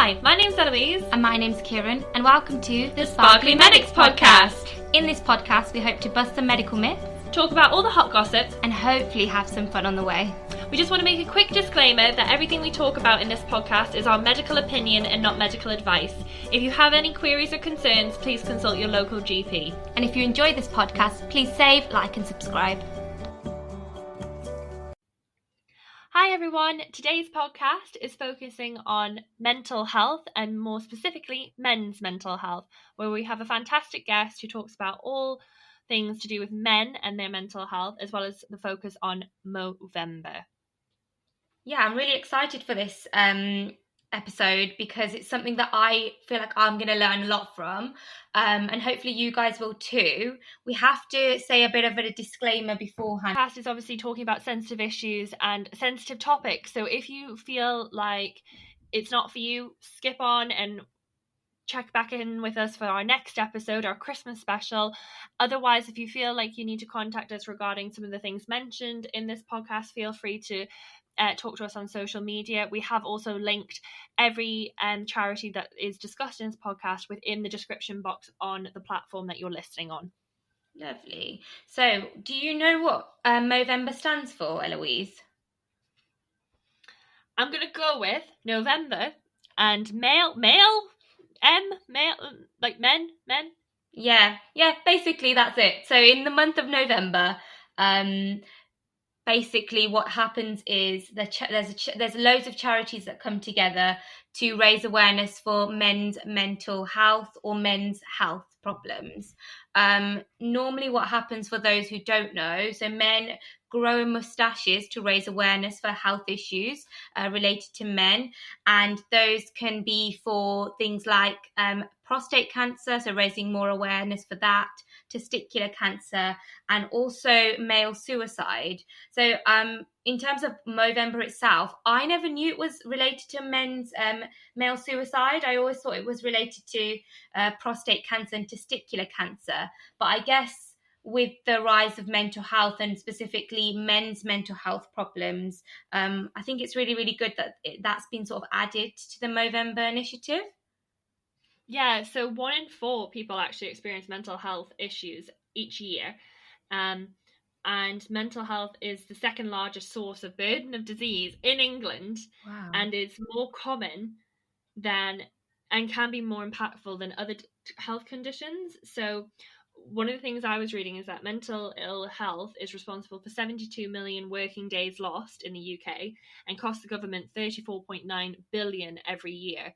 Hi, my name's Eloise. And my name's Kieran, and welcome to the Sparkly Medics podcast. In this podcast, we hope to bust some medical myths, Talk about all the hot gossips, and hopefully have some fun on the way. We just want to make a quick disclaimer that everything we talk about in this podcast is our medical opinion and not medical advice. If you have any queries or concerns, please consult your local GP. And if you enjoy this podcast, please save, like, and subscribe. Hi everyone, today's podcast is focusing on mental health and more specifically men's mental health, where we have a fantastic guest who talks about all things to do with men and their mental health, as well as the focus on Movember. Yeah, I'm really excited for this episode because it's something that I feel like I'm going to learn a lot from, and hopefully you guys will too. We have to say a bit of a disclaimer beforehand. The podcast is obviously talking about sensitive issues and sensitive topics, so if you feel like it's not for you, skip on and check back in with us for our next episode, our Christmas special. Otherwise, if you feel like you need to contact us regarding some of the things mentioned in this podcast, feel free to talk to us on social media. We have also linked every charity that is discussed in this podcast within the description box on the platform that you're listening on. Lovely. So, do you know what Movember stands for, Eloise? I'm going to go with November and male, like men. Yeah, basically that's it. So in the month of November, basically what happens is there's loads of charities that come together to raise awareness for men's mental health or men's health problems. Normally what happens, for those who don't know, so men grow moustaches to raise awareness for health issues related to men, and those can be for things like prostate cancer, so raising more awareness for that, testicular cancer, and also male suicide. So in terms of Movember itself, I never knew it was related to men's male suicide. I always thought it was related to prostate cancer and testicular cancer. But I guess with the rise of mental health and specifically men's mental health problems, I think it's really, really good that that's been sort of added to the Movember initiative. Yeah, so 1 in 4 people actually experience mental health issues each year. And mental health is the second largest source of burden of disease in England. Wow. And is more common than and can be more impactful than other health conditions. So one of the things I was reading is that mental ill health is responsible for 72 million working days lost in the UK and costs the government 34.9 billion every year.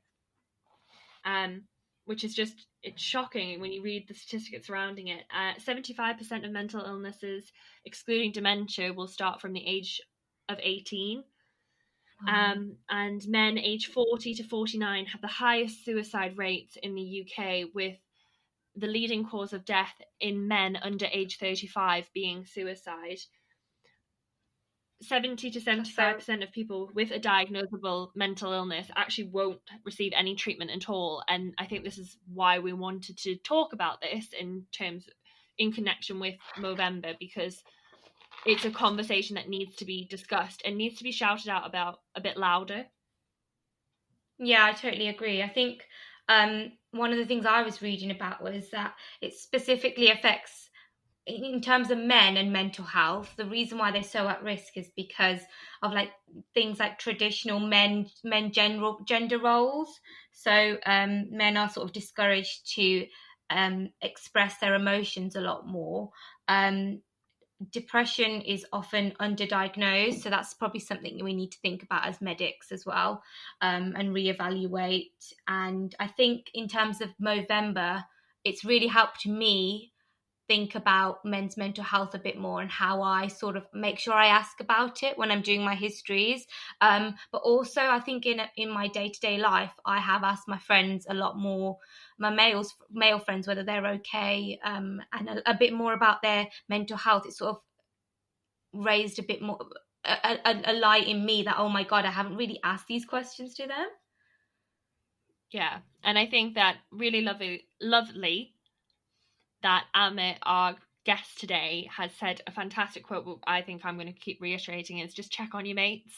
Which is just, it's shocking when you read the statistics surrounding it. 75% of mental illnesses, excluding dementia, will start from the age of 18. And men aged 40 to 49 have the highest suicide rates in the UK, with the leading cause of death in men under age 35 being suicide. 70 to 75% of people with a diagnosable mental illness actually won't receive any treatment at all. And I think this is why we wanted to talk about this in connection with Movember, because it's a conversation that needs to be discussed and needs to be shouted out about a bit louder. Yeah, I totally agree. I think one of the things I was reading about was that it specifically affects, in terms of men and mental health, the reason why they're so at risk is because of like things like traditional gender roles. So men are sort of discouraged to express their emotions a lot more. Depression is often underdiagnosed, so that's probably something we need to think about as medics as well, and reevaluate. And I think in terms of Movember, it's really helped me think about men's mental health a bit more and how I sort of make sure I ask about it when I'm doing my histories. But also I think in my day-to-day life, I have asked my friends a lot more, my male friends, whether they're okay, and a bit more about their mental health. It sort of raised a bit more a light in me that, oh my God, I haven't really asked these questions to them. Yeah, and I think that really lovely that Amit, our guest today, has said a fantastic quote, I think I'm going to keep reiterating, is just check on your mates.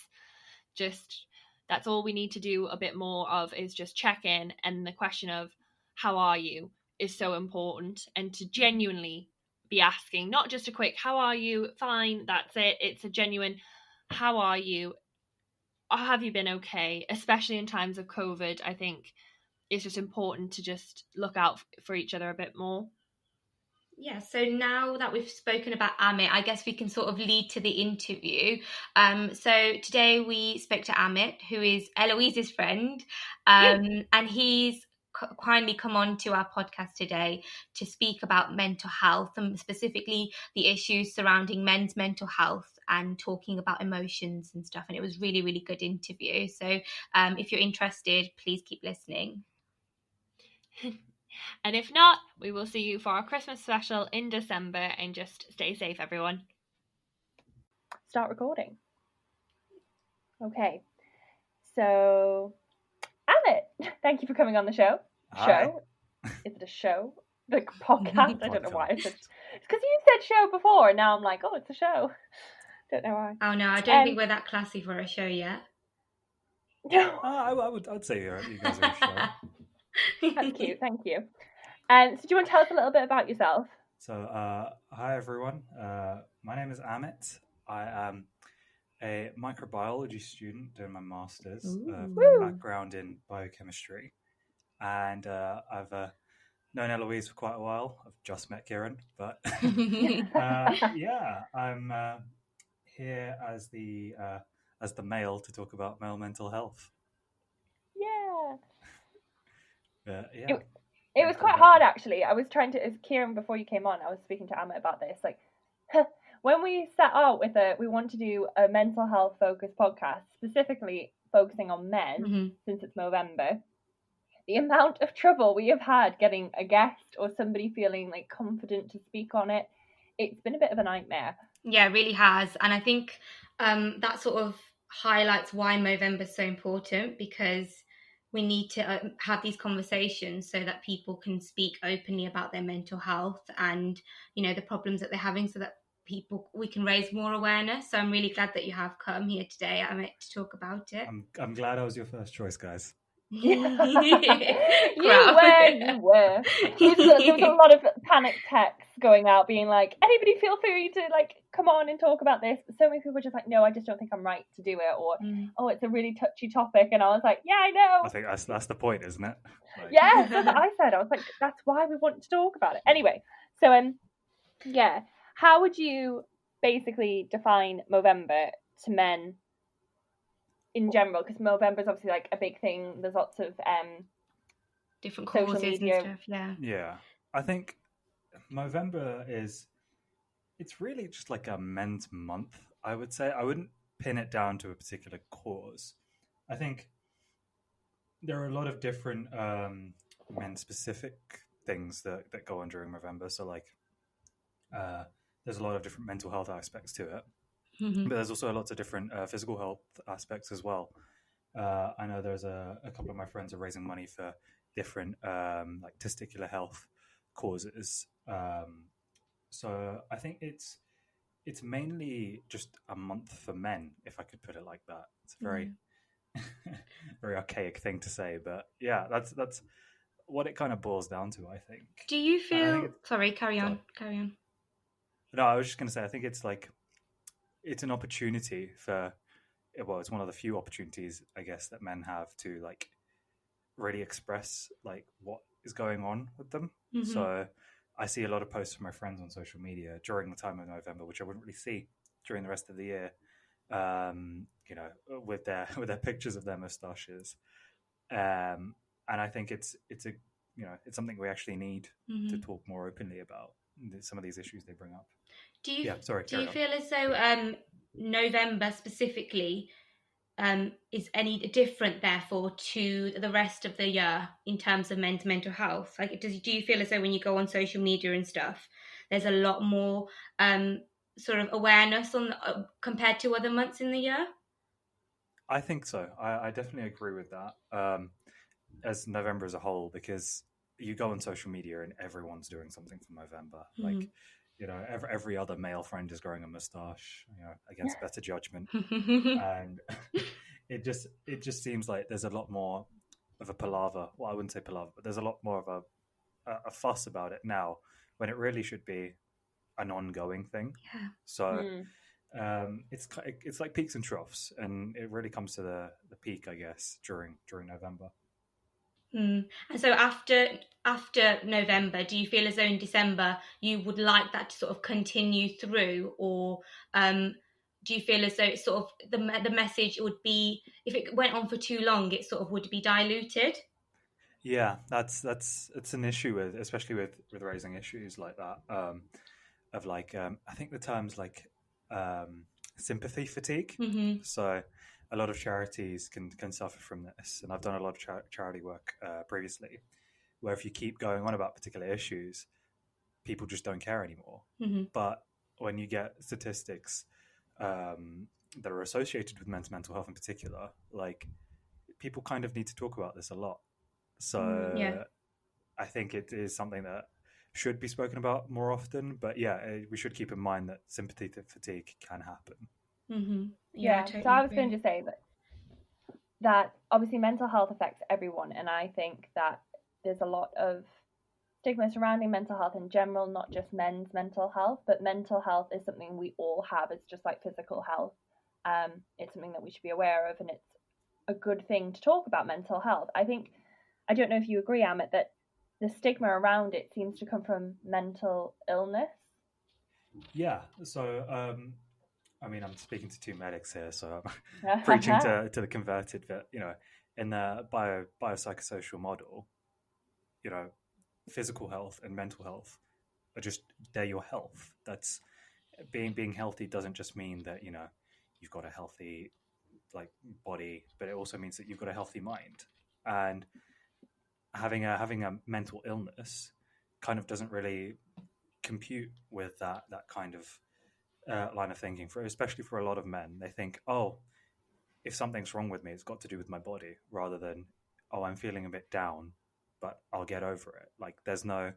Just That's all we need to do a bit more of, is just check in, and the question of how are you is so important, and to genuinely be asking, not just a quick how are you, fine, that's it. It's a genuine how are you, have you been okay, especially in times of COVID. I think it's just important to just look out for each other a bit more. Yeah, so now that we've spoken about Amit, I guess we can sort of lead to the interview. So today we spoke to Amit, who is Eloise's friend, and he's kindly come on to our podcast today to speak about mental health, and specifically the issues surrounding men's mental health, and talking about emotions and stuff. And it was really, really good interview. So if you're interested, please keep listening. And if not, we will see you for our Christmas special in December, and just stay safe, everyone. Start recording. Okay. So, Amit, thank you for coming on the show. Hi. Show? Is it a show? The podcast? I don't know why I said... It's because you said show before, and now I'm like, oh, it's a show. Don't know why. Oh, no, I don't think we're that classy for a show yet. No. I'd say you guys are a show. That's cute, thank you. So do you want to tell us a little bit about yourself? So, hi everyone. My name is Amit. I am a microbiology student doing my master's, background in biochemistry, and I've known Eloise for quite a while. I've just met Kieran, but yeah, I'm here as the male to talk about male mental health. Yeah. It was quite hard, actually. I was trying to, as Kieran, before you came on, I was speaking to Amit about this. Like, when we set out with we want to do a mental health focused podcast, specifically focusing on men, since it's Movember, the amount of trouble we have had getting a guest or somebody feeling like confident to speak on it, it's been a bit of a nightmare. Yeah, it really has. And I think that sort of highlights why Movember is so important, because we need to have these conversations so that people can speak openly about their mental health and, you know, the problems that they're having, so that we can raise more awareness. So I'm really glad that you have come here today, Amit, to talk about it. I'm glad I was your first choice, guys. You were. There was a lot of panic texts going out being like, anybody feel free to like come on and talk about this. But so many people were just like, no, I just don't think I'm right to do it, or oh, it's a really touchy topic. And I was like, yeah, I know. I think that's the point, isn't it? Like... Yeah, that's what I said. I was like, that's why we want to talk about it. Anyway, so yeah, how would you basically define Movember to men in general? Because Movember is obviously like a big thing. There's lots of different causes and stuff. Yeah, I think Movember it's really just like a men's month, I would say. I wouldn't pin it down to a particular cause. I think there are a lot of different men specific things that go on during Movember. So like there's a lot of different mental health aspects to it. But there's also lots of different physical health aspects as well. I know there's a couple of my friends are raising money for different like testicular health causes. So I think it's mainly just a month for men, if I could put it like that. It's a very very archaic thing to say, but yeah, that's what it kind of boils down to, I think. Do you feel... Sorry, carry on. No, I was just going to say, I think it's like, it's an opportunity for, well, it's one of the few opportunities, I guess, that men have to like really express like what is going on with them. So I see a lot of posts from my friends on social media during the time of November, which I wouldn't really see during the rest of the year. You know, with their pictures of their moustaches, and I think it's a, you know, it's something we actually need to talk more openly about some of these issues they bring up. Do you feel as though November specifically is any different, therefore, to the rest of the year in terms of men's mental health? Like, do you feel as though when you go on social media and stuff, there's a lot more sort of awareness on compared to other months in the year? I think so. I definitely agree with that. As November as a whole, because you go on social media and everyone's doing something for November. Like, you know, every other male friend is growing a moustache, you know, against better judgment. And it just seems like there's a lot more of a palaver. Well, I wouldn't say palaver, but there's a lot more of a fuss about it now when it really should be an ongoing thing. Yeah. So it's like peaks and troughs, and it really comes to the peak, I guess, during November. And so after November, do you feel as though in December you would like that to sort of continue through, or do you feel as though it's sort of the message would be, if it went on for too long, it sort of would be diluted? Yeah, that's it's an issue with, especially with raising issues like that. Of like I think the term's like sympathy fatigue. Mm-hmm. So a lot of charities can suffer from this, and I've done a lot of charity work previously, where if you keep going on about particular issues, people just don't care anymore. Mm-hmm. But when you get statistics that are associated with mental health in particular, like people kind of need to talk about this a lot. Yeah. So I think it is something that should be spoken about more often. But yeah, we should keep in mind that sympathy fatigue can happen. Mm-hmm. Yeah, Totally so I was agree. going to say that obviously mental health affects everyone, and I think that there's a lot of stigma surrounding mental health in general, not just men's mental health, but mental health is something we all have. It's just like physical health. It's something that we should be aware of, and it's a good thing to talk about mental health. I don't know if you agree, Amit, that the stigma around it seems to come from mental illness. Yeah. So I mean, I'm speaking to two medics here, so I'm preaching to the converted. But in the biopsychosocial model, physical health and mental health are just, they're your health. That's being healthy doesn't just mean that you've got a healthy like body, but it also means that you've got a healthy mind. And having a mental illness kind of doesn't really compute with that kind of line of thinking, especially for a lot of men. They think, oh, if something's wrong with me, it's got to do with my body, rather than, oh, I'm feeling a bit down, but I'll get over it. Like there's no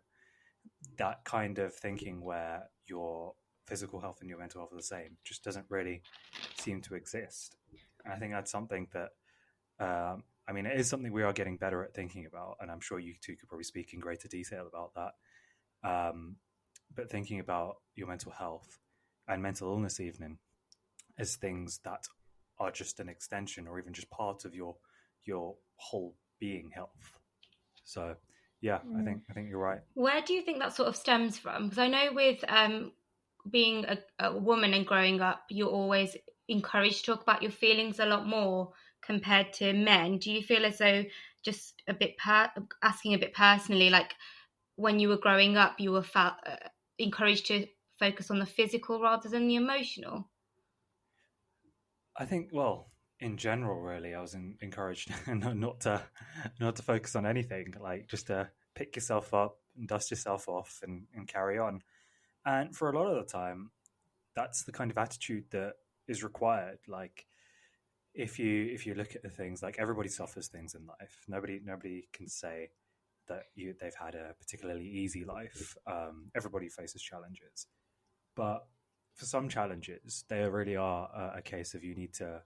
that kind of thinking where your physical health and your mental health are the same. Just doesn't really seem to exist. And I think that's something that I mean, it is something we are getting better at thinking about, and I'm sure you two could probably speak in greater detail about that. But thinking about your mental health and mental illness even as things that are just an extension or even just part of your whole being health. So yeah, I think you're right. Where do you think that sort of stems from? Because I know with being a woman and growing up, you're always encouraged to talk about your feelings a lot more compared to men. Do you feel as though, just a bit asking a bit personally, like when you were growing up, you were encouraged to focus on the physical rather than the emotional? I think, well, in general, really, I was encouraged not to focus on anything, like just to pick yourself up and dust yourself off and carry on. And for a lot of the time, that's the kind of attitude that is required. Like if you look at the things, like everybody suffers things in life. Nobody can say that they've had a particularly easy life. Everybody faces challenges, but for some challenges, they really are a case of you need to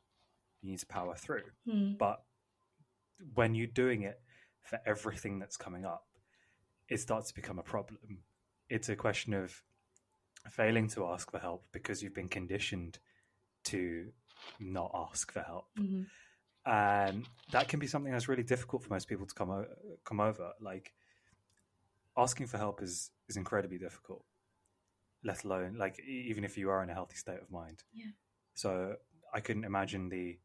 power through. But when you're doing it for everything that's coming up, it starts to become a problem. It's a question of failing to ask for help because you've been conditioned to not ask for help. And that can be something that's really difficult for most people to come over. Like asking for help is incredibly difficult, let alone like even if you are in a healthy state of mind. Yeah. So I couldn't imagine the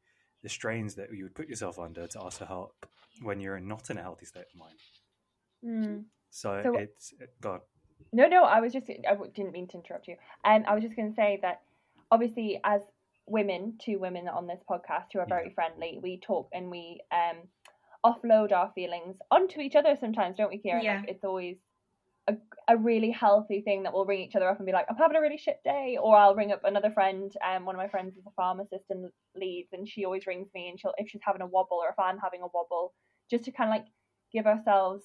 strains that you would put yourself under to ask for help when you're not in a healthy state of mind. So it's God. No, I didn't mean to interrupt you. I was just going to say that obviously as two women on this podcast who are very friendly, we talk and we offload our feelings onto each other sometimes, don't we, Kieran? Yeah. Like it's always a really healthy thing that we'll ring each other up and be like, I'm having a really shit day, or I'll ring up another friend. One of my friends is a pharmacist in Leeds, and she always rings me, and if she's having a wobble or if I'm having a wobble, just to kind of like give ourselves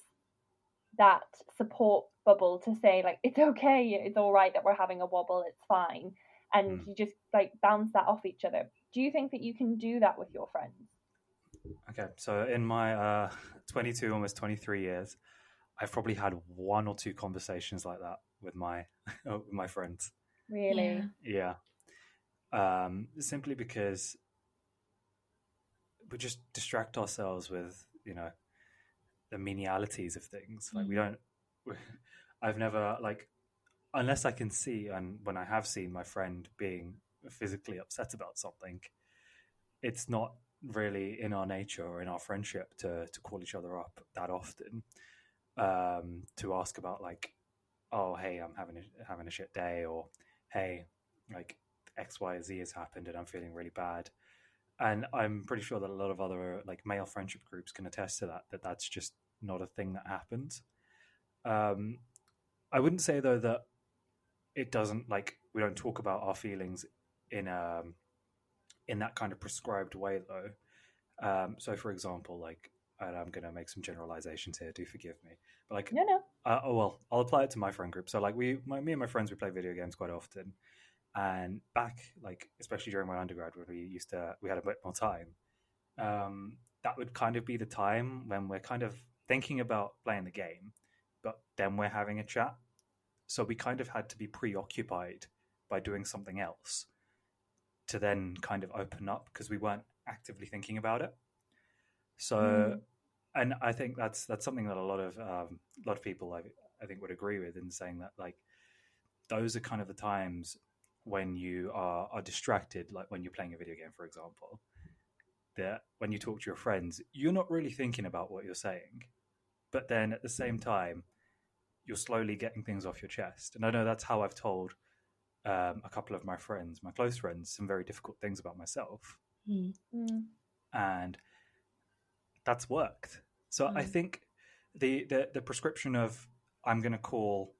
that support bubble to say like it's okay, it's all right that we're having a wobble, it's fine, and you just like bounce that off each other. Do you think that you can do that with your friends? Okay, so in my 22, almost 23 years, I've probably had one or two conversations like that with my with my friends. Really? Yeah, simply because we just distract ourselves with the menialities of things. Like we don't. I've never like unless I can see, and when I have seen my friend being physically upset about something, it's not really in our nature or in our friendship to call each other up that often, to ask about like, oh hey, I'm having a shit day, or hey, like XYZ has happened and I'm feeling really bad. And I'm pretty sure that a lot of other like male friendship groups can attest to that that's just not a thing that happens. um I wouldn't say though that it doesn't, like, we don't talk about our feelings in in that kind of prescribed way though. So for example, like, and I'm going to make some generalizations here, do forgive me, but like, No. oh well, I'll apply it to my friend group. So like me and my friends, we play video games quite often, and back, like, especially during my undergrad when we had a bit more time, that would kind of be the time when we're kind of thinking about playing the game, but then we're having a chat. So we kind of had to be preoccupied by doing something else to then kind of open up because we weren't actively thinking about it. So, and I think that's something that a lot of people I think would agree with, in saying that like those are kind of the times when you are distracted, like when you're playing a video game, for example. That when you talk to your friends, you're not really thinking about what you're saying, but then at the same time, you're slowly getting things off your chest. And I know that's how I've told a couple of my friends, my close friends, some very difficult things about myself, and that's worked. So I think the prescription of I'm going to call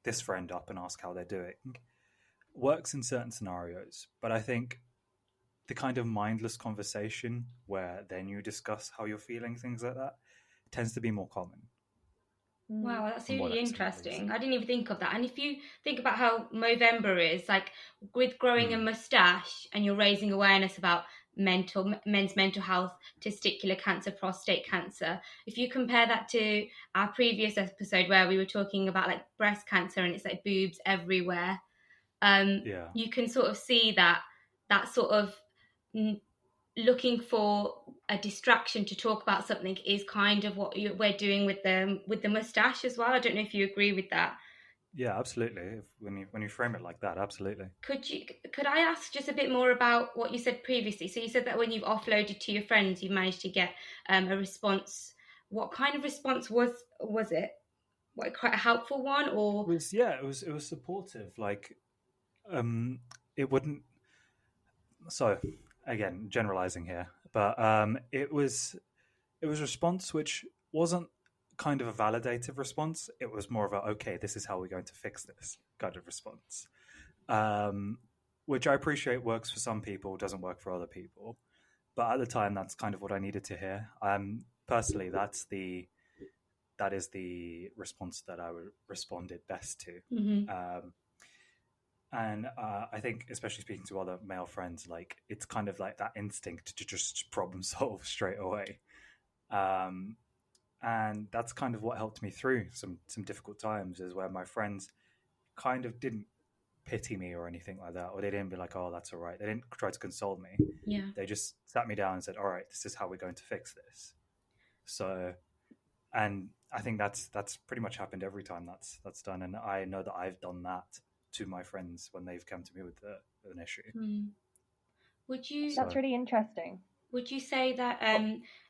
this friend up and ask how they're doing works in certain scenarios, but I think the kind of mindless conversation where then you discuss how you're feeling, things like that, tends to be more common. Wow, that's From what really I've seen, at least. interesting. I didn't even think of that. And if you think about how Movember is, like with growing a mustache and you're raising awareness about men's mental health, testicular cancer, prostate cancer, if you compare that to our previous episode where we were talking about like breast cancer and it's like boobs everywhere, Yeah. you can sort of see that sort of looking for a distraction to talk about something is kind of what we're doing with the mustache as well. I don't know if you agree with that. Yeah, absolutely. When you frame it like that, absolutely. Could I ask just a bit more about what you said previously? So you said that when you've offloaded to your friends, you've managed to get a response. What kind of response was it? What, quite a helpful one, or? It was supportive. Like, it wouldn't. So, again, generalizing here, but it was a response which wasn't kind of a validative response. It was more of a, okay, this is how we're going to fix this kind of response, um, which I appreciate works for some people, doesn't work for other people. But at the time, that's kind of what I needed to hear. Personally, that is the response that I would responded best to. And I think, especially speaking to other male friends, like it's kind of like that instinct to just problem solve straight away. And that's kind of what helped me through some difficult times, is where my friends kind of didn't pity me or anything like that, or they didn't be like, oh, that's all right. They didn't try to console me. Yeah. They just sat me down and said, all right, this is how we're going to fix this. So, and I think that's pretty much happened every time that's done, and I know that I've done that to my friends when they've come to me with an issue. Would you? That's really interesting. Would you say that,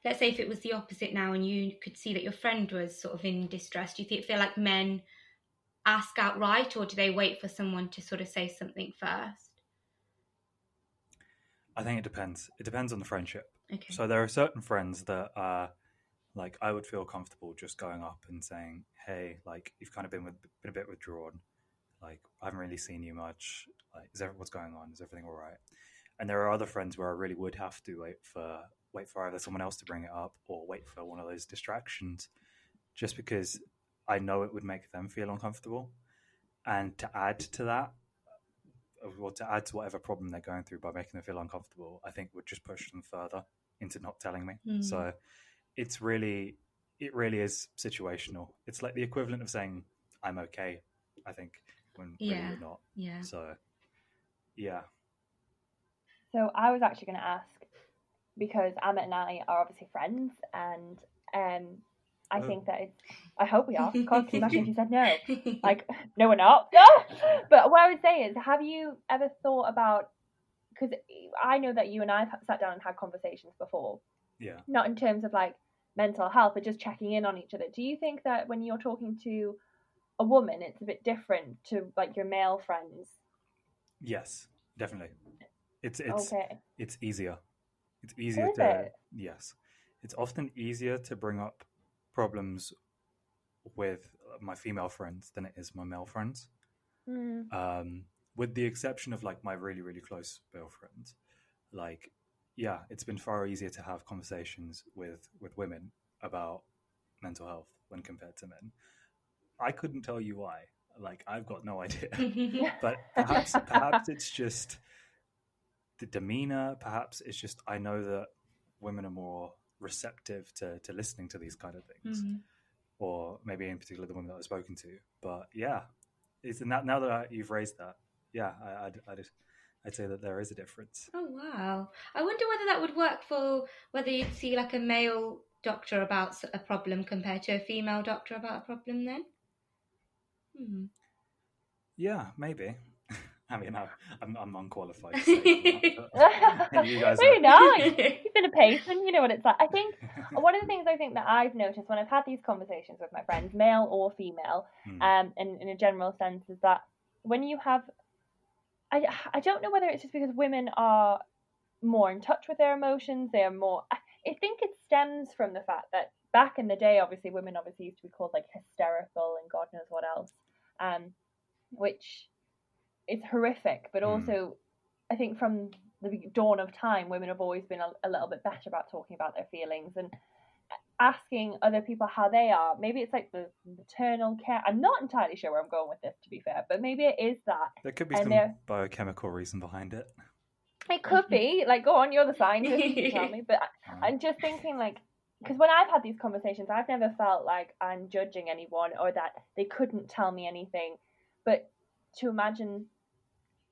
let's say if it was the opposite now and you could see that your friend was sort of in distress, do you feel like men ask outright, or do they wait for someone to sort of say something first? I think it depends. It depends on the friendship. Okay. So there are certain friends that are like, I would feel comfortable just going up and saying, hey, like, you've kind of been a bit withdrawn. Like, I haven't really seen you much. Like, what's going on? Is everything all right? And there are other friends where I really would have to wait for either someone else to bring it up or wait for one of those distractions, just because I know it would make them feel uncomfortable. And to add to that, or to add to whatever problem they're going through by making them feel uncomfortable, I think would just push them further into not telling me. So it really is situational. It's like the equivalent of saying I'm okay, I think, when really you're not. Yeah. So yeah. So I was actually going to ask, because Amit and I are obviously friends, and I think that it's, I hope we are. God, can you imagine if you said no? Like, no, we're not. But what I would say is, have you ever thought about, because I know that you and I have sat down and had conversations before. Yeah. Not in terms of like mental health, but just checking in on each other. Do you think that when you're talking to a woman, it's a bit different to like your male friends? Yes, definitely. It's Okay. it's easier. It's easier Is to it? yes. It's often easier to bring up problems with my female friends than it is my male friends. With the exception of like my really, really close male friends. Like, yeah, it's been far easier to have conversations with women about mental health when compared to men. I couldn't tell you why. Like, I've got no idea. But perhaps it's just the demeanor. Perhaps it's just I know that women are more receptive to listening to these kind of things, or maybe in particular the women that I've spoken to. But yeah, it's now that you've raised that, yeah, I'd say that there is a difference. Oh wow! I wonder whether that would work for whether you'd see like a male doctor about a problem compared to a female doctor about a problem. Then. Yeah, maybe. I mean, I'm unqualified to say that. You guys Very are. nice. You've been a patient, you know what it's like. I think one of the things I think that I've noticed when I've had these conversations with my friends, male or female, and in a general sense, is that when you have, I don't know whether it's just because women are more in touch with their emotions, they are more, I think it stems from the fact that back in the day, obviously, women obviously used to be called like hysterical and God knows what else, which is horrific, but also I think from the dawn of time, women have always been a little bit better about talking about their feelings and asking other people how they are. Maybe it's like the maternal care. I'm not entirely sure where I'm going with this, to be fair, but maybe it is that. There could be some biochemical reason behind it. It could be. Like, go on, you're the scientist, tell me. But I'm just thinking, like, because when I've had these conversations, I've never felt like I'm judging anyone or that they couldn't tell me anything. But to imagine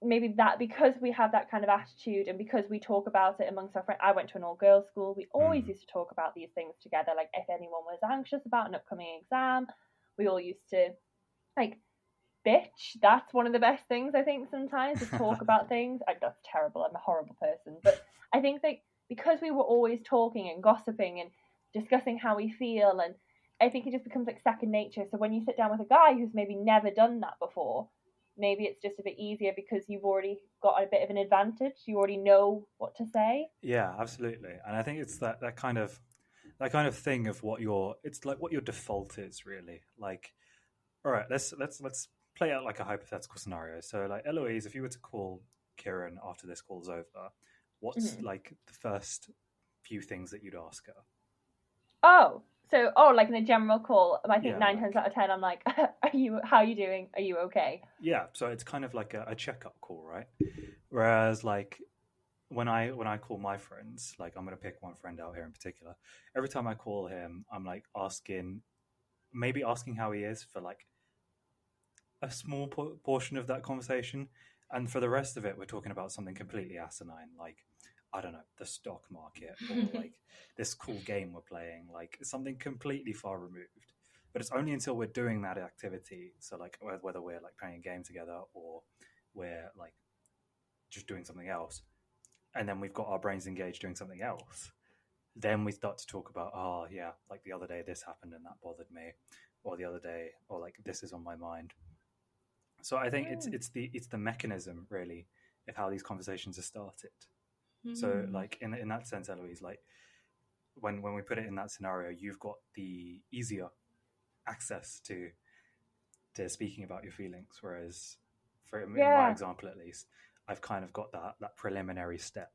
maybe that because we have that kind of attitude and because we talk about it amongst our friends. I went to an all-girls school. We always used to talk about these things together. Like, if anyone was anxious about an upcoming exam, we all used to, like, bitch. That's one of the best things, I think, sometimes, is talk about things. That's terrible. I'm a horrible person. But I think that because we were always talking and gossiping and discussing how we feel, and I think it just becomes like second nature. So when you sit down with a guy who's maybe never done that before, maybe it's just a bit easier because you've already got a bit of an advantage. You already know what to say. Yeah, absolutely. And I think it's that kind of thing of what it's like what your default is, really. Like, all right, let's play out like a hypothetical scenario. So, like, Eloise, if you were to call Kieran after this call's over, what's like the first few things that you'd ask her? Like in a general call, I think 9 times out of 10, I'm like, how are you doing? Are you okay? Yeah, so it's kind of like a checkup call, right? Whereas, like, when I call my friends, like, I'm going to pick one friend out here in particular. Every time I call him, I'm like asking how he is for like a small portion of that conversation, and for the rest of it, we're talking about something completely asinine, like, I don't know, the stock market, or like this cool game we're playing, like something completely far removed. But it's only until we're doing that activity, so like whether we're like playing a game together or we're like just doing something else, and then we've got our brains engaged doing something else, then we start to talk about, oh yeah, like the other day this happened and that bothered me, or the other day, or like this is on my mind. So I think it's the mechanism, really, of how these conversations are started. So, like, in that sense, Eloise, like, when we put it in that scenario, you've got the easier access to speaking about your feelings, whereas in my example, at least, I've kind of got that preliminary step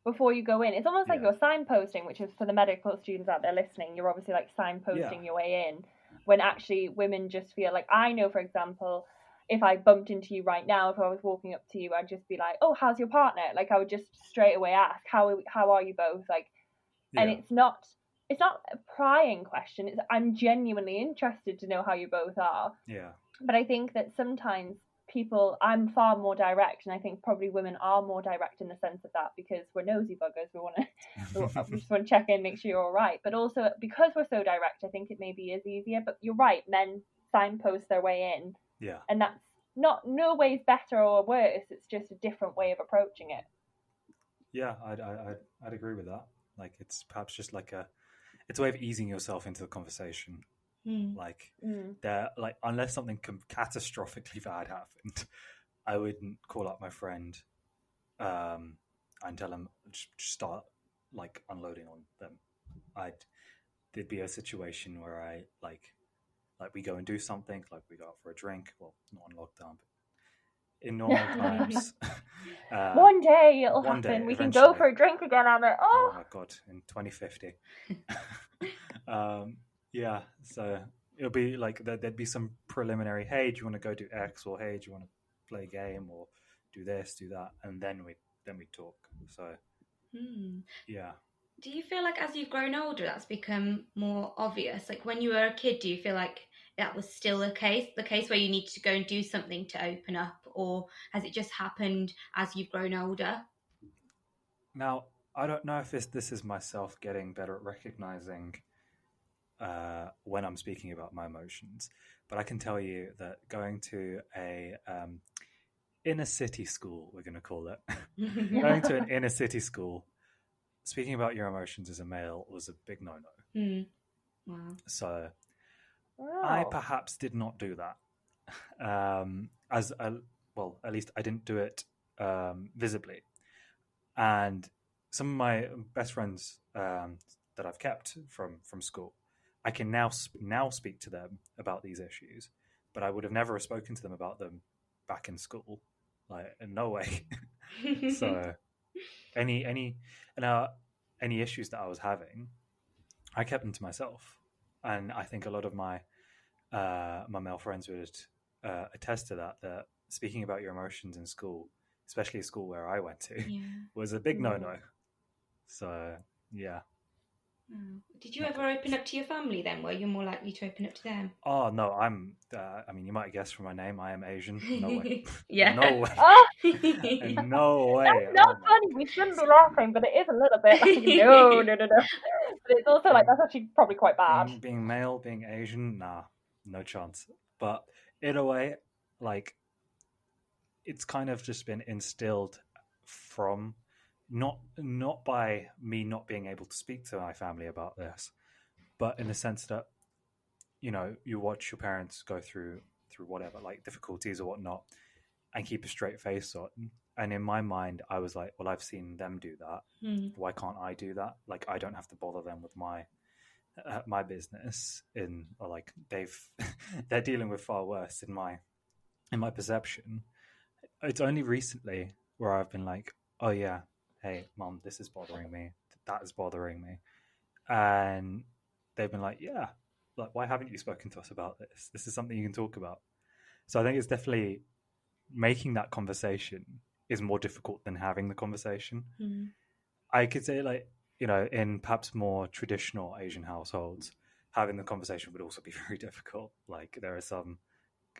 before you go in. It's almost like you're signposting, which is for the medical students out there listening. You're obviously like signposting your way in, when actually women just feel like, I know, for example, if I bumped into you right now, if I was walking up to you, I'd just be like, oh, how's your partner? Like, I would just straight away ask, how are you both? Like, and it's not a prying question. I'm genuinely interested to know how you both are. Yeah. But I think that sometimes I'm far more direct, and I think probably women are more direct in the sense of that, because we're nosy buggers. We just want to check in, make sure you're all right. But also because we're so direct, I think it maybe is easier. But you're right, men signpost their way in. Yeah. And that's no ways better or worse. It's just a different way of approaching it. Yeah, I'd agree with that. Like, it's perhaps just like it's a way of easing yourself into the conversation. Like, unless something catastrophically bad happened, I wouldn't call up my friend and tell him, just start like unloading on them. There'd be a situation where I like we go and do something, like we go out for a drink. Well, not on lockdown, but in normal times. One day it'll happen. We can go for a drink again, Amit. Oh my god, in 2050. Yeah, so it'll be like there'd be some preliminary, hey, do you want to go do X, or hey, do you want to play a game, or do this, do that, and then we talk. So yeah. Do you feel like as you've grown older that's become more obvious? Like when you were a kid, do you feel like that was still the case where you need to go and do something to open up, or has it just happened as you've grown older? Now, I don't know if this is myself getting better at recognizing when I'm speaking about my emotions, but I can tell you that going to a inner city school, we're going to call it, going to an inner city school, speaking about your emotions as a male was a big no-no. Wow. So I perhaps did not do that. At least I didn't do it visibly. And some of my best friends that I've kept from school, I can now speak to them about these issues, but I would have never spoken to them about them back in school. Like, in no way. So any issues that I was having, I kept them to myself. And I think a lot of my male friends would attest to that speaking about your emotions in school, especially a school where I went to, was a big no-no. So, yeah. Did you ever open up to your family then? Were you more likely to open up to them? Oh, no, you might guess from my name, I am Asian. No way. Yeah. No way. No way. That's not funny. We shouldn't be laughing, but it is a little bit like, no. But it's also like, that's actually probably quite bad. Being male, being Asian, nah, no chance. But in a way, like, it's kind of just been instilled from not by me not being able to speak to my family about this, but in the sense that, you know, you watch your parents go through whatever, like difficulties or whatnot, and keep a straight face on. And in my mind, I was like, well, I've seen them do that. Why can't I do that? Like, I don't have to bother them with my business. Like they're dealing with far worse in my perception. It's only recently where I've been like, oh yeah, hey mom, this is bothering me, that is bothering me, and they've been like, yeah, like, why haven't you spoken to us about this? This is something you can talk about. So I think it's definitely making that conversation is more difficult than having the conversation. I could say, like, you know, in perhaps more traditional Asian households, having the conversation would also be very difficult. Like, there are some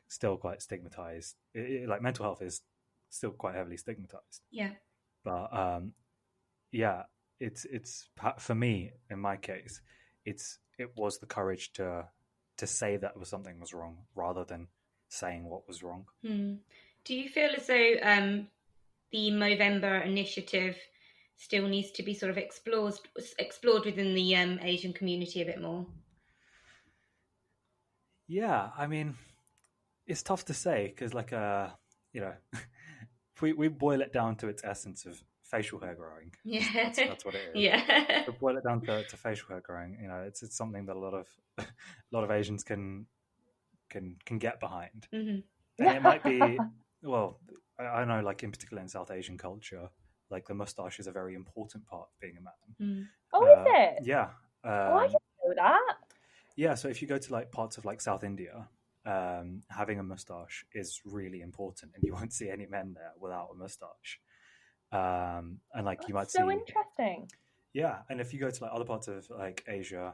still quite stigmatized, like mental health is still quite heavily stigmatized. Yeah. But yeah, it's for me, in my case, it was the courage to say that something was wrong rather than saying what was wrong. Do you feel as though the Movember initiative still needs to be sort of explored within the Asian community a bit more? Yeah, I mean, it's tough to say because, like, you know, if we boil it down to its essence of facial hair growing, that's what it is. Yeah. If we boil it down to facial hair growing, you know, it's something that a lot of Asians can get behind. Mm-hmm. And it might be, well, I know, like, in particular in South Asian culture, like, the mustache is a very important part of being a man. Oh, is it? Yeah. I didn't know that. Yeah, so if you go to, like, parts of, like, South India, having a mustache is really important, and you won't see any men there without a mustache. And like you might That's so see, interesting. yeah. And if you go to like other parts of like Asia,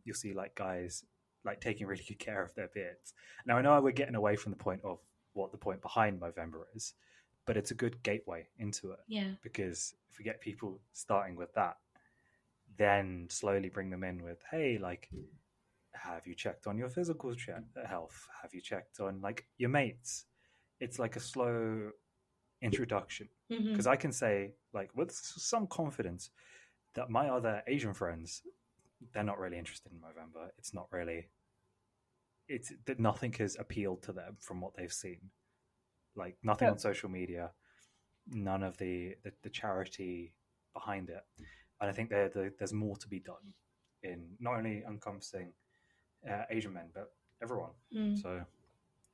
you'll see like guys like taking really good care of their beards. Now I know we're getting away from the point of what the point behind Movember is, but it's a good gateway into it. Yeah. Because if we get people starting with that, then slowly bring them in with, hey, like, have you checked on your physical health? Have you checked on like your mates? It's like a slow introduction. Because I can say, like, with some confidence, that my other Asian friends, they're not really interested in Movember. It's not really. It's that nothing has appealed to them from what they've seen. Like nothing on social media, none of the charity behind it, and I think there's more to be done in not only encompassing Asian men but everyone. So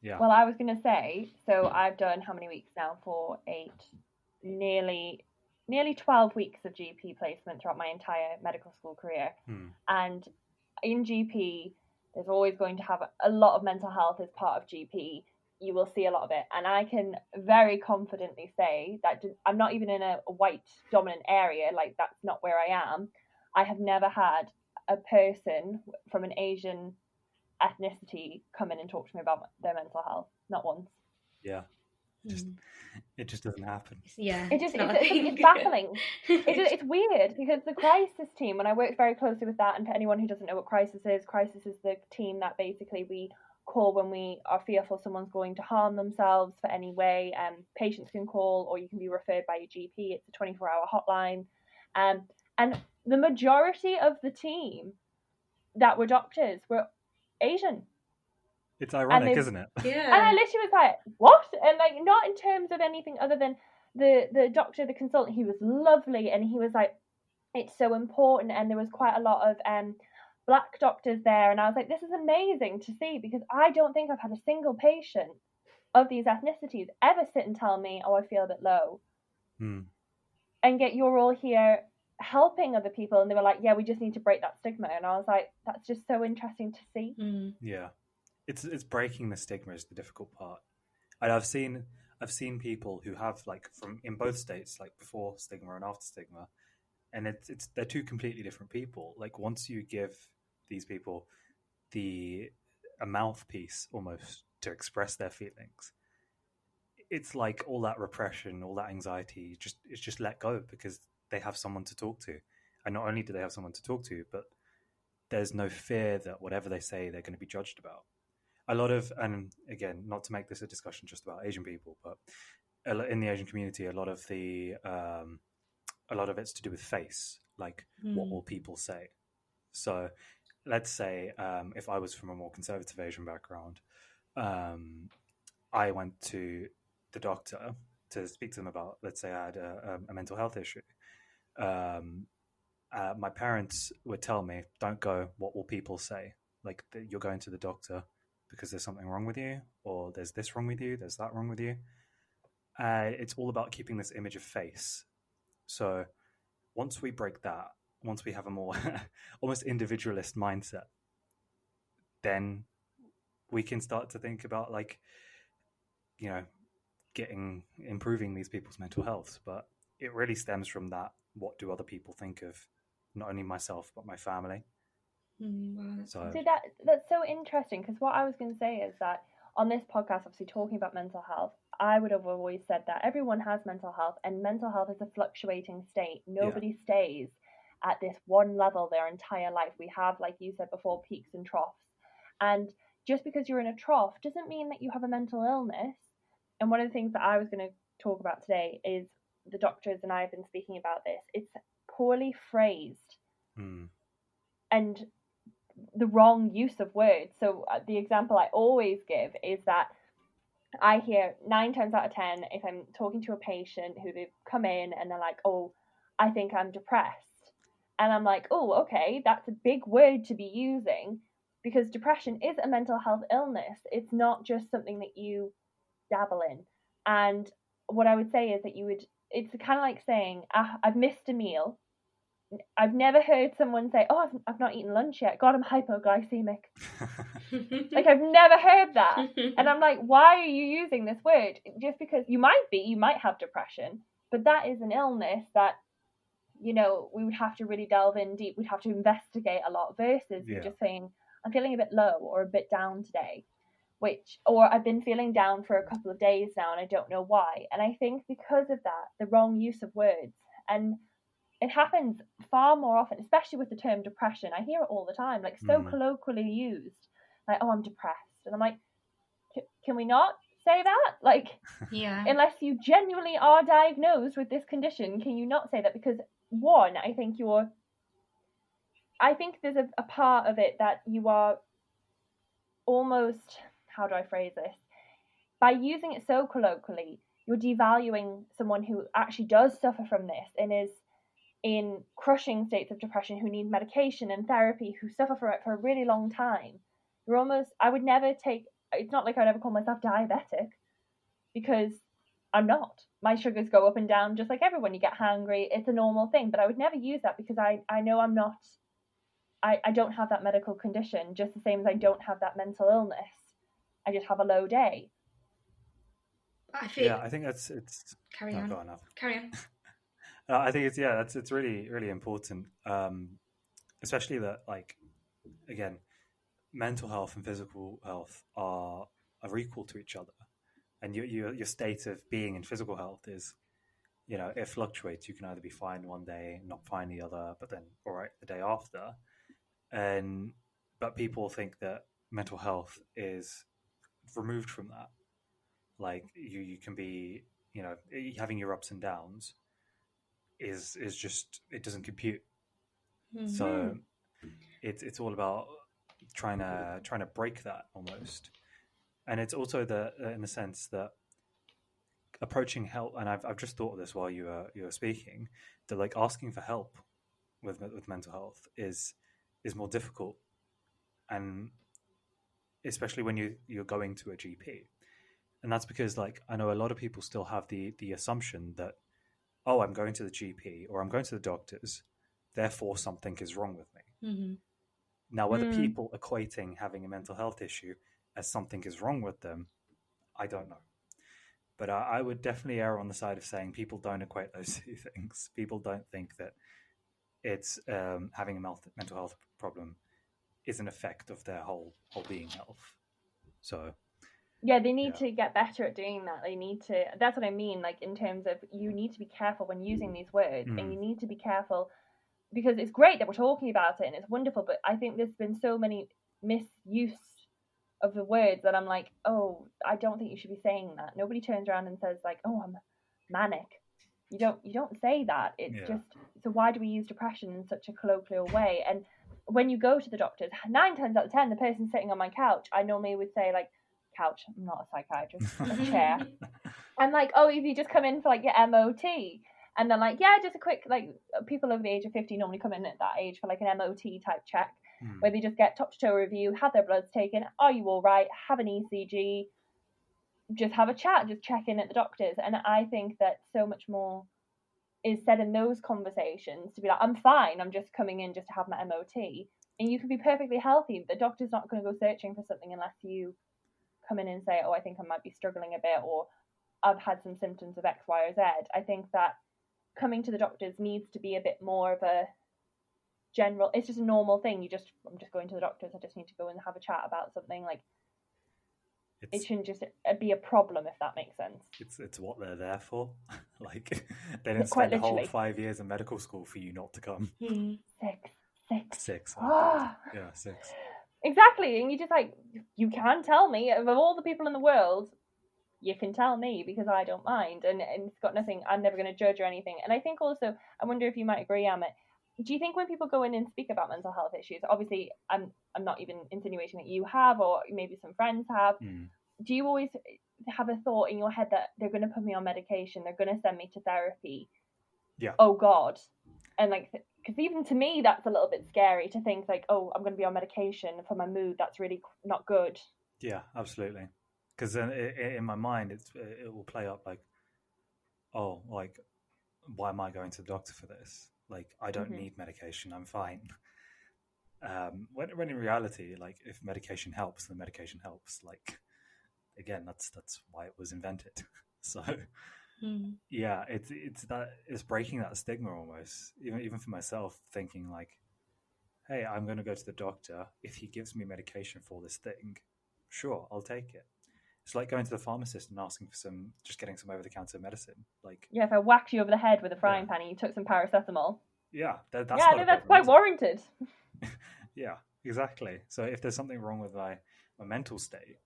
yeah. Well, I was going to say, so I've done how many weeks now? 4, 8, nearly 12 weeks of GP placement throughout my entire medical school career. And in GP, there's always going to have a lot of mental health as part of GP. You will see a lot of it. And I can very confidently say that I'm not even in a white dominant area. Like, that's not where I am. I have never had a person from an Asian ethnicity come in and talk to me about their mental health. Not once. Yeah. It just doesn't happen. Yeah, it's baffling. It's weird because the crisis team, when I worked very closely with that, and for anyone who doesn't know what crisis is the team that basically we call when we are fearful someone's going to harm themselves for any way. Patients can call, or you can be referred by your GP. It's a 24-hour hotline. And the majority of the team that were doctors were Asian. It's ironic, isn't it? Yeah. And I literally was like, what? And like, not in terms of anything other than the doctor, the consultant, he was lovely, and he was like, it's so important. And there was quite a lot of black doctors there, and I was like, this is amazing to see, because I don't think I've had a single patient of these ethnicities ever sit and tell me, oh, I feel a bit low. And yet you're all here helping other people, and they were like, yeah, we just need to break that stigma. And I was like, that's just so interesting to see. Yeah. It's breaking the stigma is the difficult part. And I've seen people who have like from in both states, like before stigma and after stigma, and they're two completely different people. Like once you give these people a mouthpiece almost to express their feelings, it's like all that repression, all that anxiety, it's just let go because they have someone to talk to. And not only do they have someone to talk to, but there's no fear that whatever they say they're going to be judged about. A lot of, and again, not to make this a discussion just about Asian people, but in the Asian community, a lot of it's to do with face, like what will people say. So let's say if I was from a more conservative Asian background, I went to the doctor to speak to them about, let's say I had a mental health issue. My parents would tell me, don't go, what will people say? Like you're going to the doctor because there's something wrong with you, or there's this wrong with you, there's that wrong with you. It's all about keeping this image of face. So once we break that, once we have a more almost individualist mindset, then we can start to think about like, improving these people's mental health. But it really stems from that. What do other people think of not only myself, but my family? So see, that's so interesting, because what I was going to say is that on this podcast, obviously talking about mental health, I would have always said that everyone has mental health, and mental health is a fluctuating state. Nobody stays at this one level their entire life. We have, like you said before, peaks and troughs. And just because you're in a trough doesn't mean that you have a mental illness. And one of the things that I was going to talk about today is the doctors and I have been speaking about this. It's poorly phrased. And the wrong use of words. So the example I always give is that I hear 9 times out of 10, if I'm talking to a patient who they've come in and they're like, oh, I think I'm depressed. And I'm like, oh, okay, that's a big word to be using, because depression is a mental health illness. It's not just something that you dabble in. And what I would say is that it's kind of like saying, I've missed a meal. I've never heard someone say, oh, I've not eaten lunch yet. God, I'm hypoglycemic. Like, I've never heard that. And I'm like, why are you using this word? Just because you might have depression, but that is an illness that, we would have to really delve in deep. We'd have to investigate a lot versus you just saying, I'm feeling a bit low or a bit down today, or I've been feeling down for a couple of days now and I don't know why. And I think because of that, the wrong use of words, and it happens far more often, especially with the term depression. I hear it all the time, like so colloquially used, like, oh, I'm depressed. And I'm like, can we not say that? Like, unless you genuinely are diagnosed with this condition, can you not say that? Because one, I think there's a part of it that you are almost, how do I phrase this? By using it so colloquially, you're devaluing someone who actually does suffer from this and is in crushing states of depression, who need medication and therapy, who suffer from it for a really long time. I would never it's not like I'd ever call myself diabetic, because I'm not. My sugars go up and down just like everyone. You get hangry. It's a normal thing. But I would never use that because I know I'm not, I don't have that medical condition, just the same as I don't have that mental illness. I just have a low day. I think it's carry on. I think it's really, really important, especially that, like, again, mental health and physical health are equal to each other, and your state of being in physical health is, it fluctuates. You can either be fine one day, not fine the other, but then all right the day after. But people think that mental health is removed from that. Like, you can be, having your ups and downs is just, it doesn't compute. So it's all about trying to break that almost. And it's also in the sense that approaching help, and I've just thought of this while you were speaking, that, like, asking for help with mental health is more difficult, and especially when you're going to a GP. And that's because, like, I know a lot of people still have the assumption that, oh, I'm going to the GP or I'm going to the doctors, therefore something is wrong with me. Now, whether people equating having a mental health issue as something is wrong with them, I don't know. But I would definitely err on the side of saying people don't equate those two things. People don't think that it's having a mental health problem is an effect of their whole being health. So yeah, they need to get better at doing that. They need to, that's what I mean, like, in terms of, you need to be careful when using these words, and you need to be careful, because it's great that we're talking about it and it's wonderful, but I think there's been so many misuse of the words that I'm like, oh, I don't think you should be saying that. Nobody turns around and says, like, oh, I'm manic. You don't say that. It's just, so why do we use depression in such a colloquial way? And when you go to the doctors, 9 times out of 10, the person sitting on my couch, I normally would say, like, couch, I'm not a psychiatrist, a chair. I'm like, oh, if you just come in for, like, your MOT. And they're like, yeah, just a quick, like, people over the age of 50 normally come in at that age for, like, an MOT type check, where they just get top to toe review, have their bloods taken, are you all right, have an ECG, just have a chat, just check in at the doctors. And I think that so much more is said in those conversations, to be like, I'm fine, I'm just coming in just to have my MOT. And you can be perfectly healthy. The doctor's not going to go searching for something unless you come in and say, oh, I think I might be struggling a bit, or I've had some symptoms of X, Y, or Z. I think that coming to the doctors needs to be a bit more of a general, it's just a normal thing. I'm just going to the doctors, I just need to go and have a chat about something. Like, it shouldn't just be a problem, if that makes sense. It's what they're there for. Like, they didn't spend the whole 5 years in medical school for you not to come. 6. Oh, yeah, 6. Exactly. And you just, like, you can tell me, of all the people in the world, you can tell me, because I don't mind, and it's got nothing, I'm never going to judge or anything. And I think also, I wonder if you might agree, Amit, do you think when people go in and speak about mental health issues, obviously I'm not even insinuating that you have, or maybe some friends have, do you always have a thought in your head that they're going to put me on medication, they're going to send me to therapy? Yeah. Oh God. And, like, because even to me that's a little bit scary to think, like, oh, I'm going to be on medication for my mood, that's really not good. Yeah, absolutely. Because then in my mind it will play up like, oh, like, why am I going to the doctor for this? Like, I don't need medication, I'm fine. When in reality, like, if medication helps, then medication helps. Like, again, that's why it was invented. So yeah, it's breaking that stigma almost. Even for myself, thinking like, hey, I'm going to go to the doctor. If he gives me medication for this thing, sure, I'll take it. It's like going to the pharmacist and asking for just getting some over-the-counter medicine. Like, yeah, if I whacked you over the head with a frying pan and you took some paracetamol. Yeah, that's I not think a that's problem, quite is it? warranted. Yeah, exactly. So if there's something wrong with my mental state,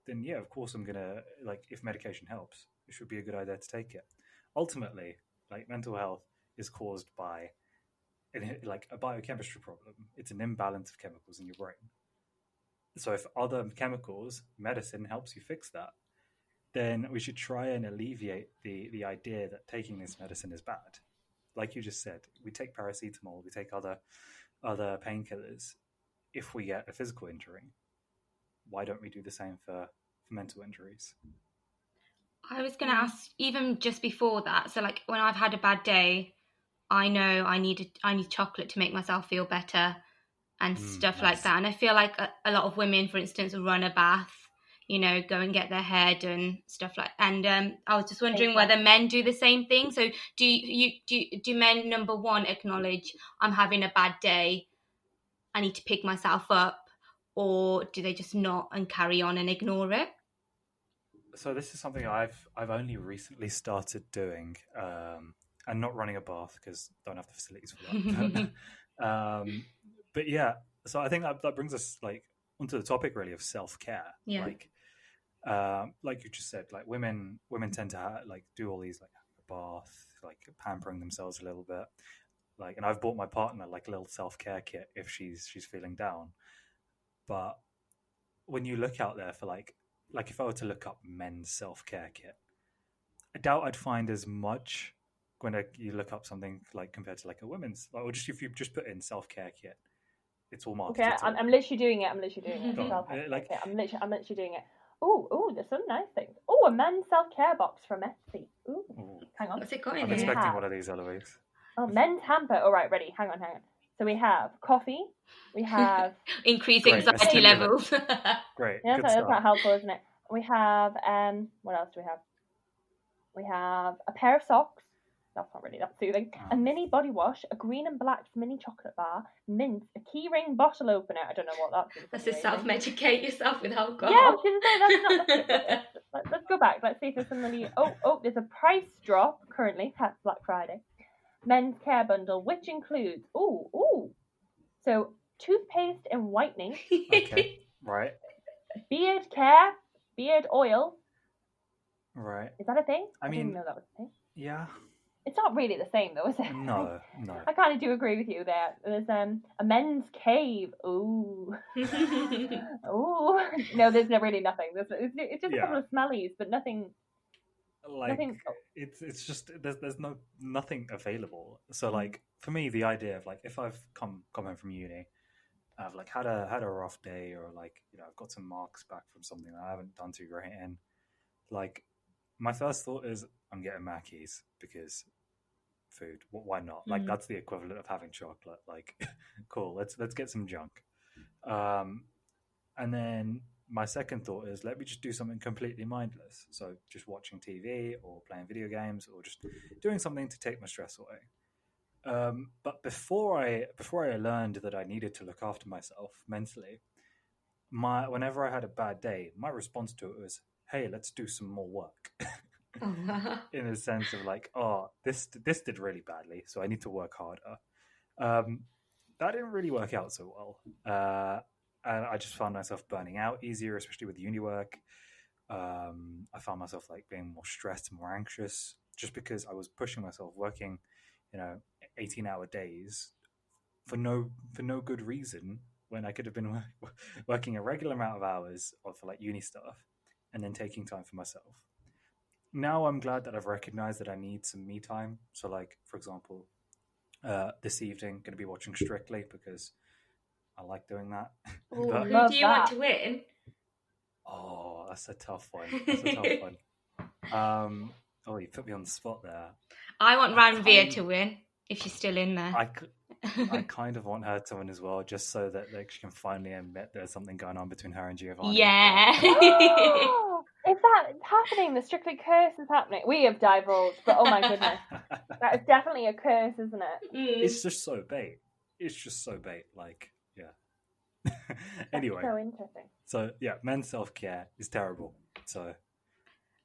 then yeah, of course I'm gonna, like, if medication helps, it should be a good idea to take it. Ultimately, like, mental health is caused by like a biochemistry problem. It's an imbalance of chemicals in your brain. So if other chemicals, medicine helps you fix that, then we should try and alleviate the idea that taking this medicine is bad. Like you just said, we take paracetamol, we take other painkillers if we get a physical injury. Why don't we do the same for mental injuries? I was going to ask, even just before that, so like when I've had a bad day, I know I need chocolate to make myself feel better and stuff like Nice. that. And I feel like a lot of women, for instance, will run a bath, you know, go and get their hair done, stuff like. And I was just wondering whether men do the same thing. So do men, number one, acknowledge I'm having a bad day, I need to pick myself up, or do they just not and carry on and ignore it? So this is something I've only recently started doing, and not running a bath because don't have the facilities for that. But yeah, so I think that brings us like onto the topic really of self-care. Yeah. Like you just said, like women tend to like do all these, like, a bath, like pampering themselves a little bit. Like, and I've bought my partner like a little self-care kit if she's feeling down. But when you look out there for like if I were to look up men's self-care kit, I doubt I'd find as much when you look up something like compared to like a women's, like, or just if you just put in self-care kit, it's all marketed. Okay, I'm literally doing it. I'm literally doing it. Like, okay, I'm literally doing it. Oh, there's some nice things. Oh, a men's self-care box from Etsy. Ooh, hang on. What's it got in I'm it? expecting one of these, Eloise. Oh, men's hamper. All right, ready. Hang on. So we have coffee. We have increase anxiety levels. Great. Yeah, Good that's stuff. not helpful, isn't it? We have what else do we have? We have a pair of socks. That's not really that soothing. A mini body wash, a green and black mini chocolate bar, mint, a keyring bottle opener. I don't know what that's. That's to self-medicate yourself with alcohol. Yeah, I was going to say that's not. Let's go back. Let's see if there's some really. Oh, there's a price drop currently. That's Black Friday. Men's care bundle, which includes so toothpaste and whitening. Okay, right. Beard care, beard oil. Right. Is that a thing? I mean, didn't know that was a thing. Yeah. It's not really the same though, is it? No. I kind of do agree with you there. There's a men's cave. Ooh. Ooh. No, there's really nothing. It's just a couple of smellies, but nothing. Like, nothing. It's just there's nothing available. So like for me, the idea of like if I've come home from uni, I've like had a rough day, or like, you know, I've got some marks back from something that I haven't done too great in. Like, my first thought is I'm getting Mackies because food. Why not? Like, that's the equivalent of having chocolate. Like, cool. Let's get some junk. And then my second thought is let me just do something completely mindless. So just watching TV or playing video games or just doing something to take my stress away. But before I learned that I needed to look after myself mentally, whenever I had a bad day, my response to it was, hey, let's do some more work. In a sense of like, oh, this did really badly, so I need to work harder. That didn't really work out so well. And I just found myself burning out easier, especially with uni work. I found myself like being more stressed and more anxious just because I was pushing myself, working, 18-hour days for no good reason, when I could have been working a regular amount of hours for like uni stuff and then taking time for myself. Now I'm glad that I've recognized that I need some me time. So like, for example, this evening, going to be watching Strictly because I like doing that. Ooh, but, who do you want to win? Oh, that's a tough one. Oh, you put me on the spot there. I want Ranveer to win. If she's still in there. I kind of want her to win as well, just so that like, she can finally admit there's something going on between her and Giovanni. Yeah. If that's happening, the Strictly curse is happening. We have divulged, but oh my goodness. That is definitely a curse, isn't it? It's just so bait. It's just so bait. Like, yeah. Anyway. That's so interesting. So, yeah, men's self-care is terrible. So,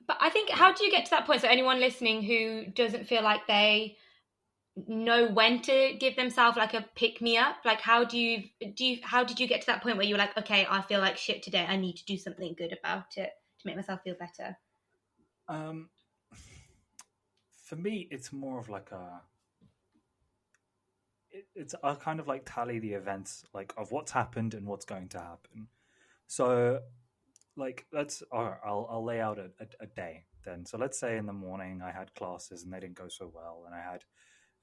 but I think, how do you get to that point? So anyone listening who doesn't feel like they know when to give themselves like a pick-me-up, like how did you get to that point where you were like, okay, I feel like shit today, I need to do something good about it to make myself feel better? For me, it's more of like I kind of like tally the events like of what's happened and what's going to happen. So like I'll lay out a day then. So let's say in the morning I had classes and they didn't go so well, and I had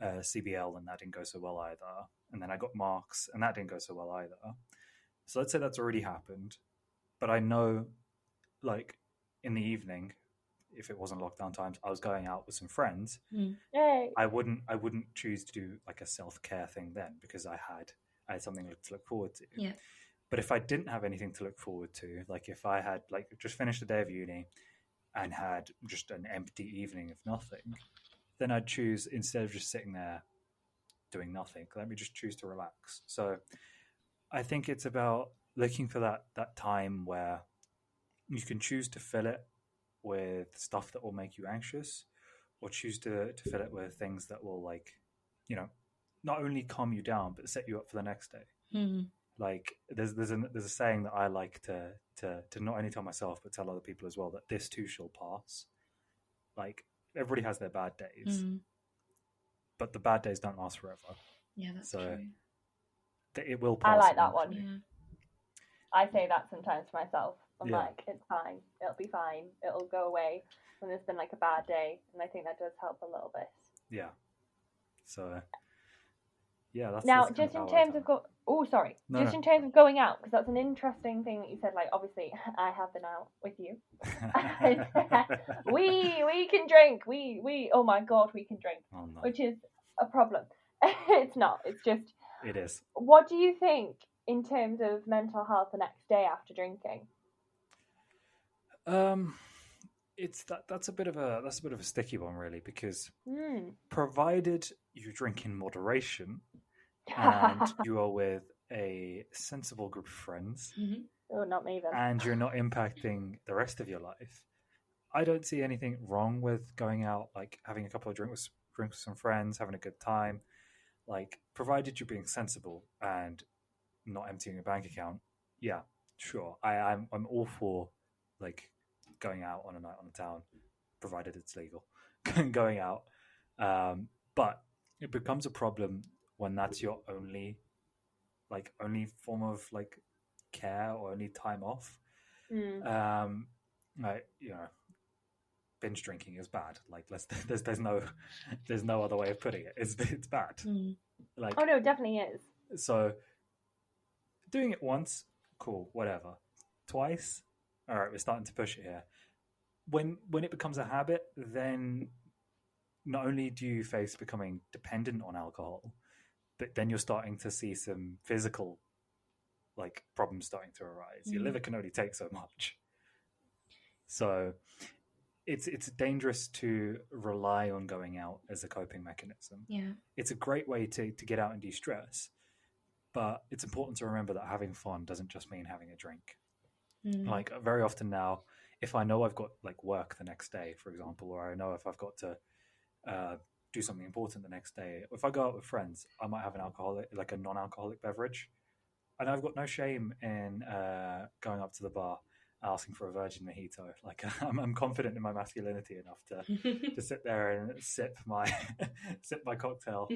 CBL and that didn't go so well either, and then I got marks and that didn't go so well either. So let's say that's already happened, but I know like in the evening, if it wasn't lockdown times, I was going out with some friends. Yay. I wouldn't choose to do like a self-care thing then, because I had something to look forward to. Yeah. But if I didn't have anything to look forward to, like if I had like just finished a day of uni and had just an empty evening of nothing, then I'd choose, instead of just sitting there doing nothing, let me just choose to relax. So I think it's about looking for that time where you can choose to fill it with stuff that will make you anxious, or choose to fill it with things that will, like, you know, not only calm you down but set you up for the next day. Like there's a saying that I like to not only tell myself but tell other people as well, that this too shall pass. Like everybody has their bad days, but the bad days don't last forever. Yeah, that's true. It will pass. I like that one. Yeah. I say that sometimes to myself. I'm like, it's fine. It'll be fine. It'll go away when there's been like a bad day, and I think that does help a little bit. Yeah. So. Yeah, that's now that's just in terms of in terms of going out, because that's an interesting thing that you said. Like, obviously, I have been out with you. we can drink. We oh my god, we can drink, which is a problem. It's not. It's just. It is. What do you think in terms of mental health the next day after drinking? It's that's a bit of a sticky one, really, because provided you drink in moderation and you are with a sensible group of friends, oh, not me then, and you're not impacting the rest of your life, I don't see anything wrong with going out, like having a couple of drinks with some friends, having a good time, like provided you're being sensible and not emptying your bank account. Yeah, sure. I'm all for like going out on a night on the town, provided it's legal, going out. But it becomes a problem when that's your only form of like care or only time off. Like, you know, binge drinking is bad. Like, there's no other way of putting it. It's bad. Like, oh no, it definitely is. So doing it once, cool, whatever. Twice, all right, we're starting to push it here. When it becomes a habit, then not only do you face becoming dependent on alcohol, but then you're starting to see some physical like problems starting to arise. Your liver can only take so much. So it's dangerous to rely on going out as a coping mechanism. Yeah. It's a great way to get out and de-stress, but it's important to remember that having fun doesn't just mean having a drink. Like very often now, if I know I've got like work the next day, for example, or I know if I've got to do something important the next day, if I go out with friends, I might have a non-alcoholic beverage, and I've got no shame in going up to the bar asking for a virgin mojito. Like I'm confident in my masculinity enough to sit there and sip my cocktail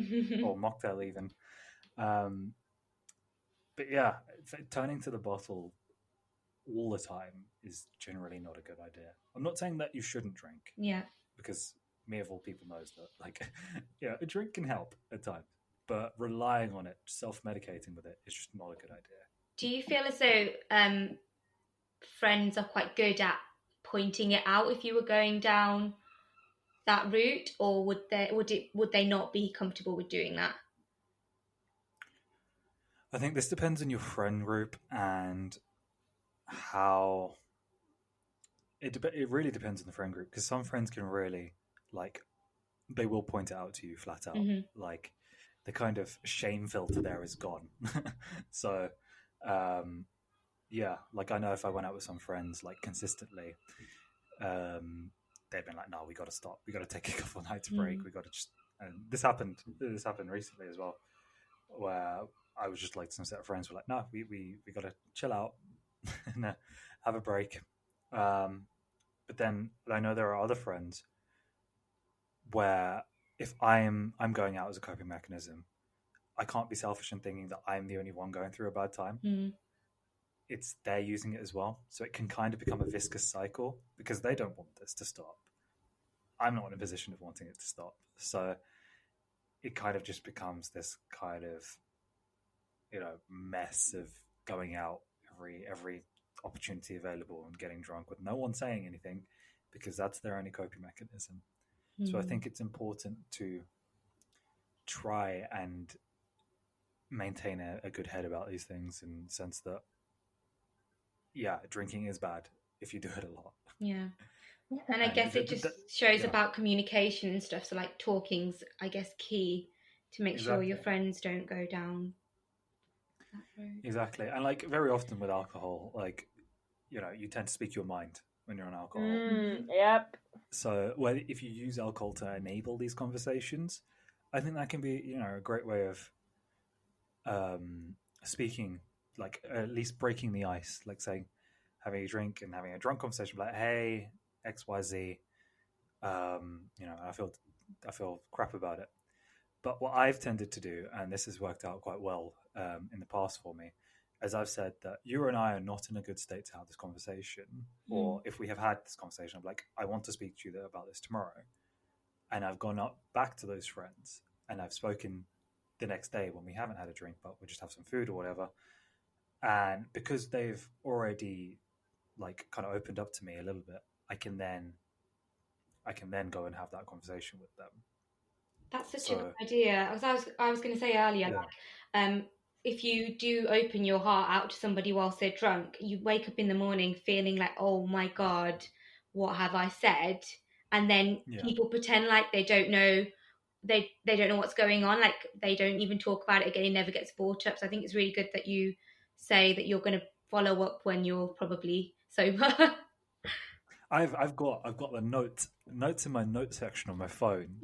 or mocktail even. But yeah, turning to the bottle all the time is generally not a good idea. I'm not saying that you shouldn't drink. Yeah. Because me of all people knows that, like, yeah, a drink can help at times, but relying on it, self-medicating with it, is just not a good idea. Do you feel as though friends are quite good at pointing it out if you were going down that route, or would they not be comfortable with doing that? I think this depends on your friend group and how it really depends on the friend group, because some friends can really, like, they will point it out to you flat out. Mm-hmm. Like, the kind of shame filter there is gone. So yeah, like, I know if I went out with some friends like consistently, they've been like, no, we got to stop, we got to take a couple of nights break, we got to just. And this happened recently as well, where I was just like, some set of friends were like, no, we got to chill out and have a break. But then I know there are other friends where, if I'm going out as a coping mechanism, I can't be selfish in thinking that I'm the only one going through a bad time. It's they're using it as well, so it can kind of become a viscous cycle, because they don't want this to stop. I'm not in a position of wanting it to stop, so it kind of just becomes this kind of, mess of going out every opportunity available and getting drunk with no one saying anything, because that's their only coping mechanism. So I think it's important to try and maintain a good head about these things, in the sense that, yeah, drinking is bad if you do it a lot. Yeah. And I guess it just shows about communication and stuff. So like talking's, I guess, key to make sure your friends don't go down that road. Exactly. And like, very often with alcohol, like, you tend to speak your mind when you're on alcohol. Yep. So if you use alcohol to enable these conversations, I think that can be, a great way of speaking, like, at least breaking the ice, like saying, having a drink and having a drunk conversation, like, hey, XYZ, I feel crap about it. But what I've tended to do, and this has worked out quite well in the past for me, as I've said that you and I are not in a good state to have this conversation, or if we have had this conversation, I'm like, I want to speak to you about this tomorrow. And I've gone up back to those friends and I've spoken the next day when we haven't had a drink, but we just have some food or whatever. And because they've already, like, kind of opened up to me a little bit, I can then go and have that conversation with them. That's such a good idea. I was going to say earlier, like, if you do open your heart out to somebody whilst they're drunk, you wake up in the morning feeling like, oh my God, what have I said? And then people pretend like they don't know, they don't know what's going on, like they don't even talk about it again, it never gets brought up. So I think it's really good that you say that you're going to follow up when you're probably sober. I've got the notes in my note section on my phone,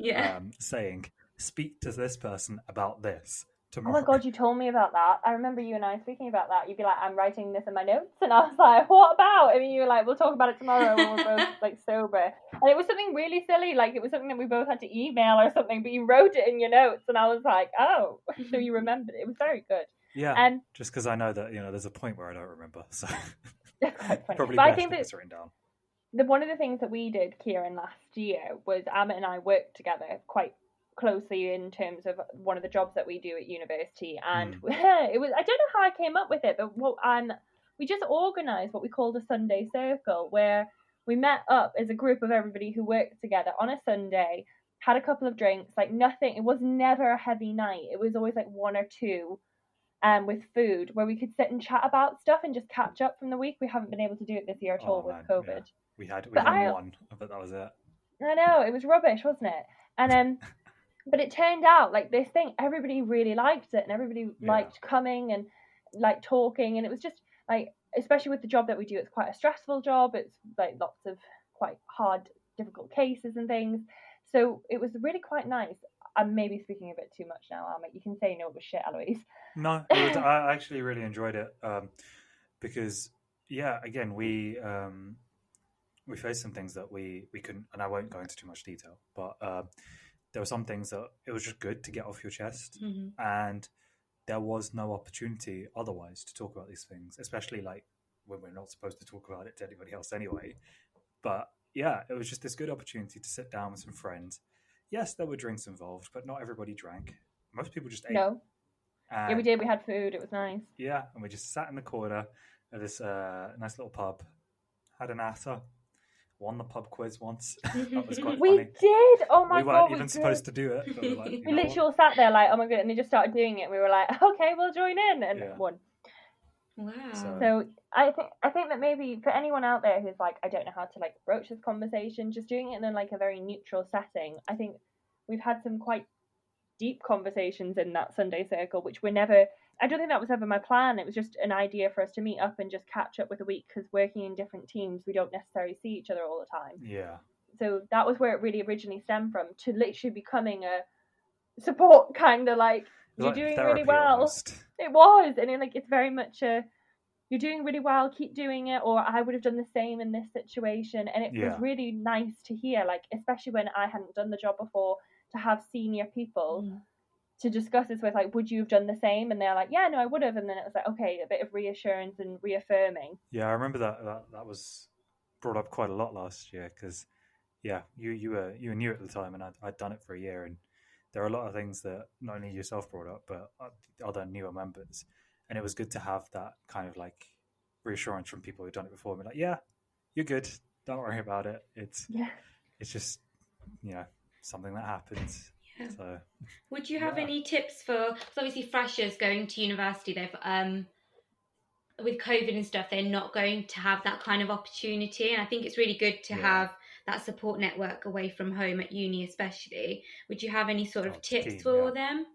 saying, speak to this person about this tomorrow. Oh my God, you told me about that. I remember you and I speaking about that. You'd be like, I'm writing this in my notes. And I was like, what about? I mean, you were like, we'll talk about it tomorrow when we're both like sober. And it was something really silly. Like, it was something that we both had to email or something, but you wrote it in your notes. And I was like, oh, so you remembered it. It was very good. Yeah. Just because I know that, there's a point where I don't remember. So probably but best I think if it's written down. One of the things that we did, Kieran, last year was Amit and I worked together quite closely in terms of one of the jobs that we do at university, and it was, I don't know how I came up with it, but we just organised what we called a Sunday circle, where we met up as a group of everybody who worked together on a Sunday, had a couple of drinks, like nothing, it was never a heavy night, it was always like one or two, with food, where we could sit and chat about stuff and just catch up from the week. We haven't been able to do it this year at all with COVID. Yeah. We had one, but that was it. I know, it was rubbish, wasn't it? And but it turned out, like, this thing, everybody really liked it, and everybody liked coming and like talking, and it was just like, especially with the job that we do, it's quite a stressful job. It's like lots of quite hard, difficult cases and things. So it was really quite nice. I'm maybe speaking a bit too much now, Amit. You can say no, it was shit, Eloise. No, I actually really enjoyed it, because, again, we faced some things that we couldn't, and I won't go into too much detail, but there were some things that it was just good to get off your chest, and there was no opportunity otherwise to talk about these things, especially like when we're not supposed to talk about it to anybody else anyway. But yeah, it was just this good opportunity to sit down with some friends. Yes, there were drinks involved, but not everybody drank. Most people just ate. No. Yeah, we did. We had food. It was nice. Yeah, and we just sat in the corner of this nice little pub, had an atta, won the pub quiz once. That was quite We funny. did. Oh my We god, weren't we even did. supposed to do it, but we're like, We literally all sat there like, oh my god, and they just started doing it. And we were like, okay, we'll join in, and won. Wow. So I think that maybe for anyone out there who's like, I don't know how to like broach this conversation, just doing it in like a very neutral setting. I think we've had some quite deep conversations in that Sunday circle, which were never. I don't think that was ever my plan. It was just an idea for us to meet up and just catch up with a week, because working in different teams, we don't necessarily see each other all the time. Yeah. So that was where it really originally stemmed from, to literally becoming a support kind of like, you're Like doing therapy really well. almost. It was, and it's very much a, you're doing really well, keep doing it, or I would have done the same in this situation. And it was really nice to hear, like, especially when I hadn't done the job before, to have senior people to discuss this with, like, would you have done the same? And they're like, yeah, no, I would have. And then it was like, okay, a bit of reassurance and reaffirming. Yeah, I remember that was brought up quite a lot last year, because you were new at the time, and I'd done it for a year, and there are a lot of things that not only yourself brought up, but other newer members, and it was good to have that kind of like reassurance from people who've done it before. And be like, yeah, you're good, don't worry about it. It's just something that happens. Yeah. So, would you have any tips for? Because obviously, freshers going to university, they've with COVID and stuff, they're not going to have that kind of opportunity. And I think it's really good to have that support network away from home at uni, especially. Would you have any sort of tips for them?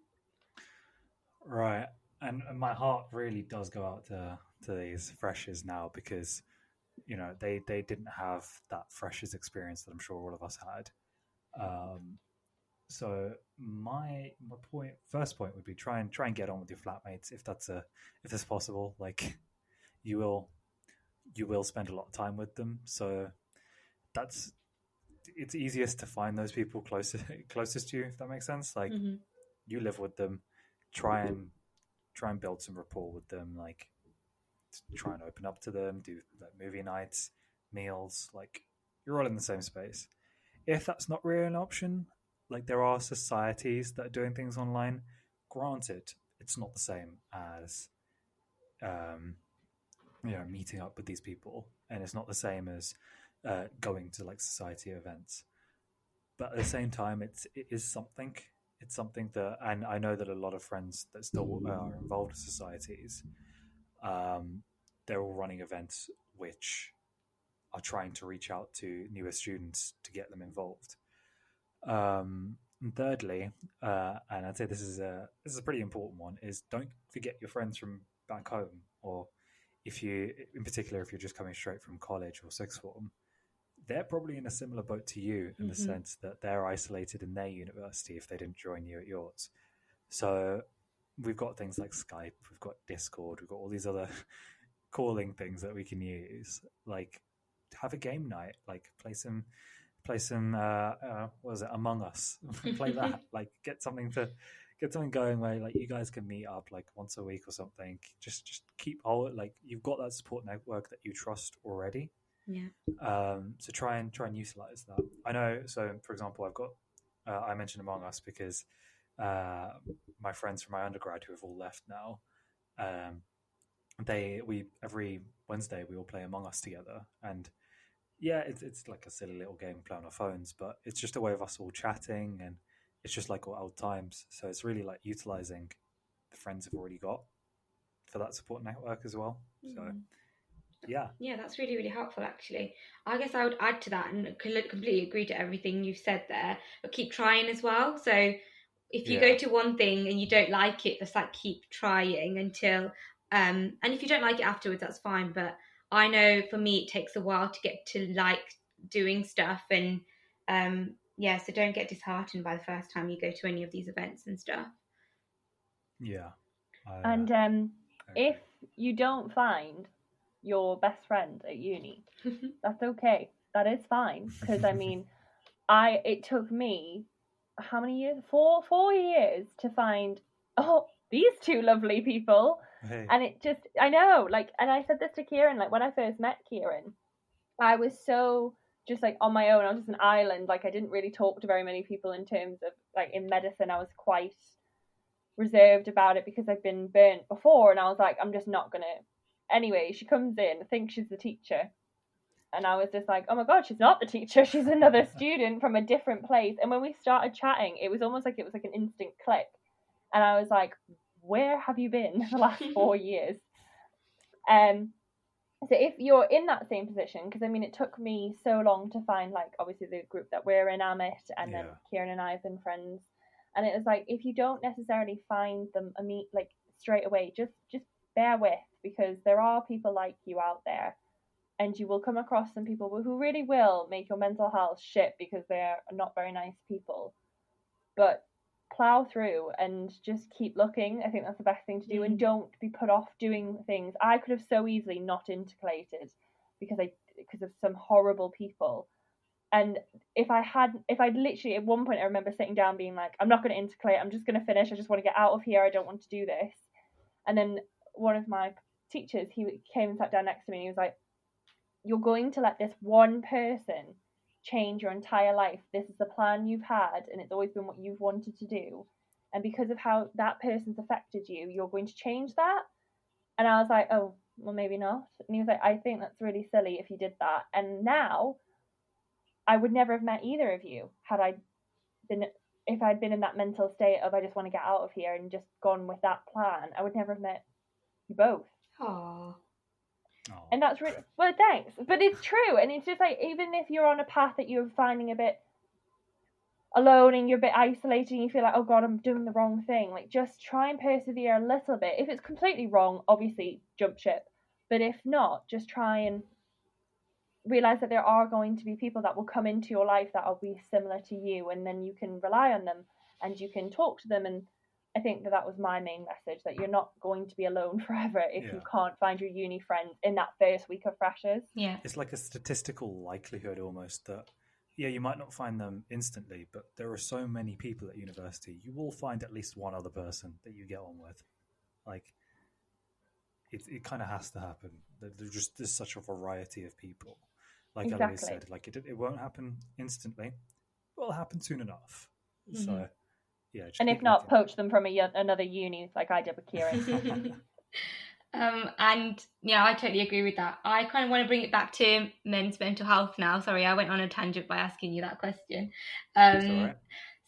Right. And my heart really does go out to these freshers now, because, they didn't have that freshers experience that I'm sure all of us had. So my first point would be try and get on with your flatmates if that's possible. Like, you will spend a lot of time with them, so it's easiest to find those people closest to you, if that makes sense. Like, you live with them, try and build some rapport with them, like try and open up to them, do like movie nights, meals, like you're all in the same space. If that's not really an option, like there are societies that are doing things online. Granted, it's not the same as meeting up with these people, and it's not the same as going to like society events. But at the same time, it is something. It's something that, and I know that a lot of friends that still are involved in societies, they're all running events which are trying to reach out to newer students to get them involved. And thirdly, and I'd say this is a pretty important one, is don't forget your friends from back home, or if you're just coming straight from college or sixth form, they're probably in a similar boat to you in the sense that they're isolated in their university if they didn't join you at yours. So we've got things like Skype, we've got Discord, we've got all these other calling things that we can use. Like, have a game night, like play some what was it, Among Us. Play that, like get something going where like you guys can meet up like once a week or something. Just keep all, like, you've got that support network that you trust already. So try and utilize that. I know, so for example, I've got I mentioned Among Us because my friends from my undergrad who have all left now, we every Wednesday we all play Among Us together. And it's like a silly little game we play on our phones, but it's just a way of us all chatting, and it's just like old times. So it's really like utilizing the friends we've already got for that support network as well. So yeah, that's really, really helpful, actually. I guess I would add to that and completely agree to everything you've said there, but keep trying as well. So if you go to one thing and you don't like it, just like keep trying until and if you don't like it afterwards, that's fine. But I know for me it takes a while to get to like doing stuff, and so don't get disheartened by the first time you go to any of these events and stuff. If you don't find your best friend at uni, that's okay. That is fine, because I mean, it took me how many years? 4 years to find these two lovely people. Hey. And it just, I know, like, and I said this to Kieran, like when I first met Kieran, I was so just like on my own. I was just an island. Like, I didn't really talk to very many people in terms of like in medicine. I was quite reserved about it because I've been burnt before, and I was like, I'm just not gonna. Anyway, she comes in, thinks she's the teacher, And I was just like, oh my God, she's not the teacher. She's another student from a different place. And when we started chatting, it was almost like it was like an instant click. And I was like, where have you been the last 4 years? So if you're in that same position, because I mean, it took me so long to find, like, obviously the group that we're in, Amit, and then Kieran and I have been friends. And it was like, if you don't necessarily find them like straight away, just bear with, because there are people like you out there, and you will come across some people who really will make your mental health shit because they're not very nice people. But plow through and just keep looking. I think that's the best thing to do, and don't be put off doing things. I could have so easily not intercalated because of some horrible people. And if I'd literally at one point, I remember sitting down being like, I'm not going to intercalate, I'm just going to finish, I just want to get out of here, I don't want to do this. And then one of my teachers, he came and sat down next to me and he was like, you're going to let this one person change your entire life. This is the plan you've had, and it's always been what you've wanted to do. And because of how that person's affected you, you're going to change that. And I was like, oh, well, maybe not. And he was like, I think that's really silly if you did that. And now I would never have met either of you if I'd been in that mental state of I just want to get out of here and just gone with that plan. I would never have met you both. Aww. And that's really, well, thanks, but it's true. And it's just like, even if you're on a path that you're finding a bit alone and you're a bit isolated and you feel like, oh God, I'm doing the wrong thing, like, just try and persevere a little bit. If it's completely wrong, obviously jump ship, but if not, just try and realize that there are going to be people that will come into your life that will be similar to you, and then you can rely on them and you can talk to them. And I think that was my main message, that you're not going to be alone forever if you can't find your uni friends in that first week of freshers. Yeah. It's like a statistical likelihood almost that, you might not find them instantly, but there are so many people at university, you will find at least one other person that you get on with. Like, it kind of has to happen. There's such a variety of people. Like Eloise said, like it won't happen instantly. It will happen soon enough. Mm-hmm. So, yeah. And if not, poach them from another uni like I did with Kieran. And yeah, I totally agree with that. I kind of want to bring it back to men's mental health now. Sorry, I went on a tangent by asking you that question. Right.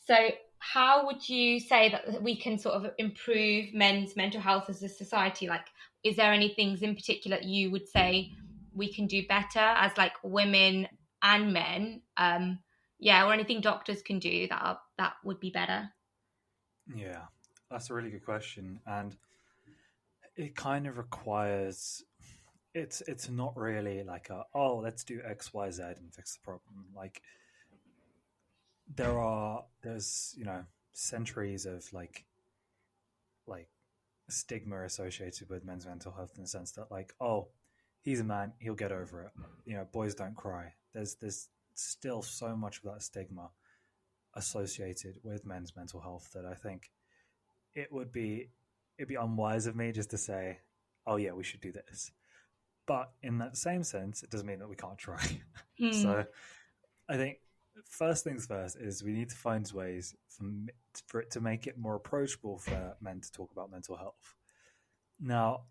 So how would you say that we can sort of improve men's mental health as a society? Like, is there any things in particular you would say we can do better as like women and men? Or anything doctors can do that would be better? Yeah, that's a really good question. And it kind of requires, it's not really like let's do X, Y, Z and fix the problem. Like, there's centuries of like stigma associated with men's mental health, in the sense that, like, oh, he's a man, he'll get over it. Boys don't cry. There's still so much of that stigma associated with men's mental health that I think it'd be unwise of me just to say, oh yeah, we should do this. But in that same sense, it doesn't mean that we can't try. So I think first things first is we need to find ways for it to make it more approachable for men to talk about mental health. Now,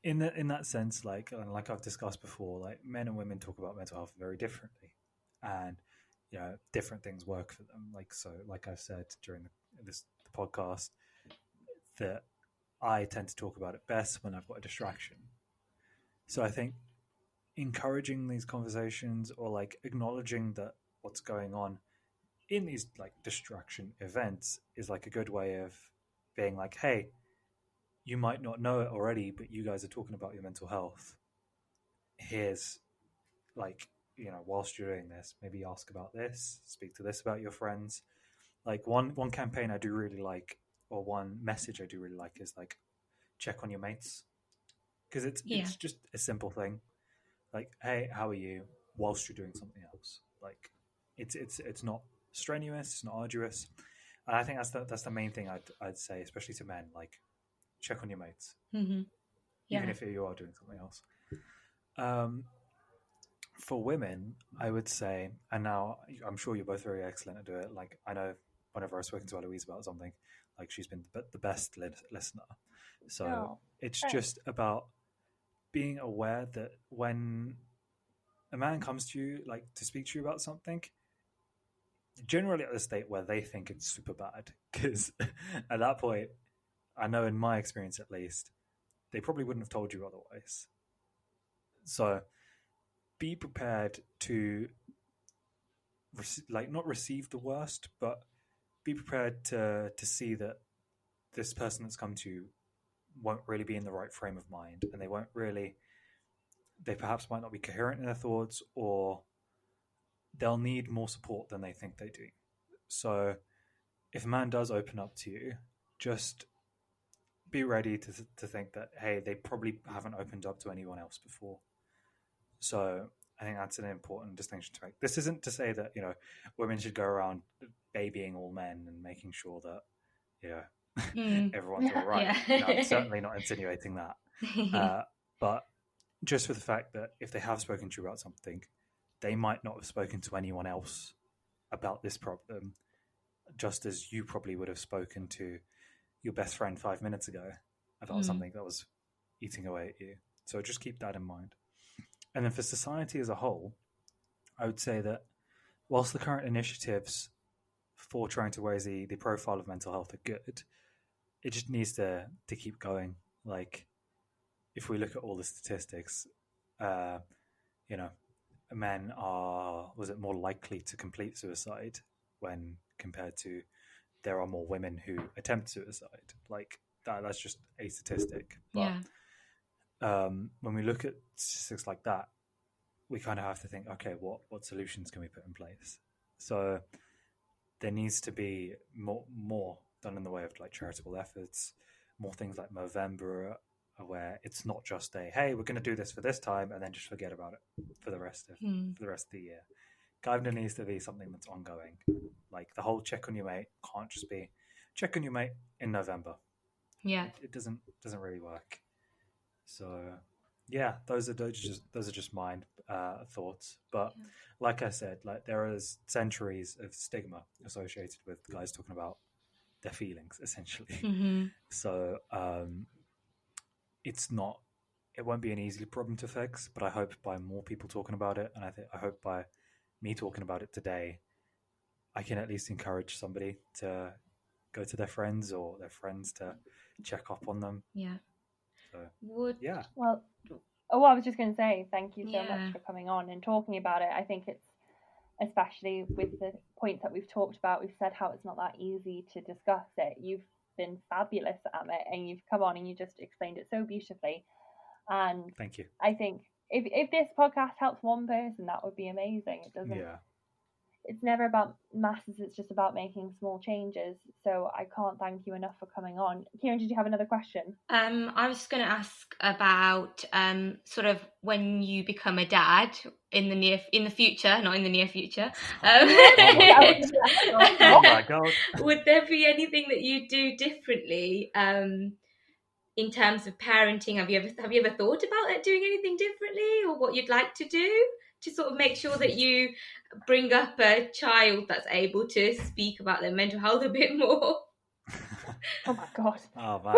in that sense, like I've discussed before, like, men and women talk about mental health very differently, and different things work for them. Like I said during the podcast, that I tend to talk about it best when I've got a distraction. So I think encouraging these conversations, or like acknowledging that what's going on in these like distraction events, is like a good way of being like, hey, you might not know it already, but you guys are talking about your mental health. Here's, like, whilst you're doing this, maybe ask about this, speak to this about your friends. Like, one campaign I do really like, or one message I do really like, is like, check on your mates. Because it's just a simple thing. Like, hey, how are you? Whilst you're doing something else. Like, it's not strenuous, it's not arduous. And I think that's the main thing I'd say, especially to men. Like, check on your mates. Mm-hmm. Yeah. Even if you are doing something else. For women, I would say, and now I'm sure you're both very excellent at doing it. Like, I know whenever I've spoken to Eloise about something, like, she's been the best listener. So it's just about being aware that when a man comes to you like to speak to you about something, generally at the state where they think it's super bad, because at that point, I know in my experience at least, they probably wouldn't have told you otherwise. So be prepared to not receive the worst, but be prepared to see that this person that's come to you won't really be in the right frame of mind, and they perhaps might not be coherent in their thoughts, or they'll need more support than they think they do. So if a man does open up to you, just be ready to think that, hey, they probably haven't opened up to anyone else before. So I think that's an important distinction to make. This isn't to say that, women should go around babying all men and making sure that, everyone's all right. Yeah. No, I'm certainly not insinuating that. But just for the fact that if they have spoken to you about something, they might not have spoken to anyone else about this problem, just as you probably would have spoken to your best friend 5 minutes ago about something that was eating away at you. So just keep that in mind. And then for society as a whole, I would say that whilst the current initiatives for trying to raise the profile of mental health are good, it just needs to keep going. Like, if we look at all the statistics, men are, more likely to complete suicide when compared to there are more women who attempt suicide. Like, that's just a statistic. But when we look at statistics like that, we kind of have to think, okay, what solutions can we put in place? So there needs to be more done in the way of like charitable efforts, more things like Movember, where it's not just hey, we're going to do this for this time and then just forget about it for the rest of the year. Kind of needs to be something that's ongoing. Like the whole check on your mate can't just be check on your mate in November. Yeah, it doesn't really work. So yeah, those are just mine thoughts. But like I said, like there is centuries of stigma associated with guys talking about their feelings, essentially. So it won't be an easy problem to fix, but I hope by more people talking about it, and I hope by me talking about it today, I can at least encourage somebody to go to their friends or their friends to check up on them. Yeah. So, yeah. Well, I was just going to say thank you so much for coming on and talking about it. I think it's, especially with the points that we've talked about, we've said how it's not that easy to discuss it. You've been fabulous at it, and you've come on and you just explained it so beautifully. And thank you. I think if this podcast helps one person, that would be amazing. It doesn't. Yeah. It's never about masses. It's just about making small changes. So I can't thank you enough for coming on. Kieran, did you have another question? I was going to ask about sort of when you become a dad in the future, not in the near future. Oh my God. Would there be anything that you do differently in terms of parenting? Have you ever thought about doing anything differently, or what you'd like to do to sort of make sure that you bring up a child that's able to speak about their mental health a bit more? Oh my God. Oh man.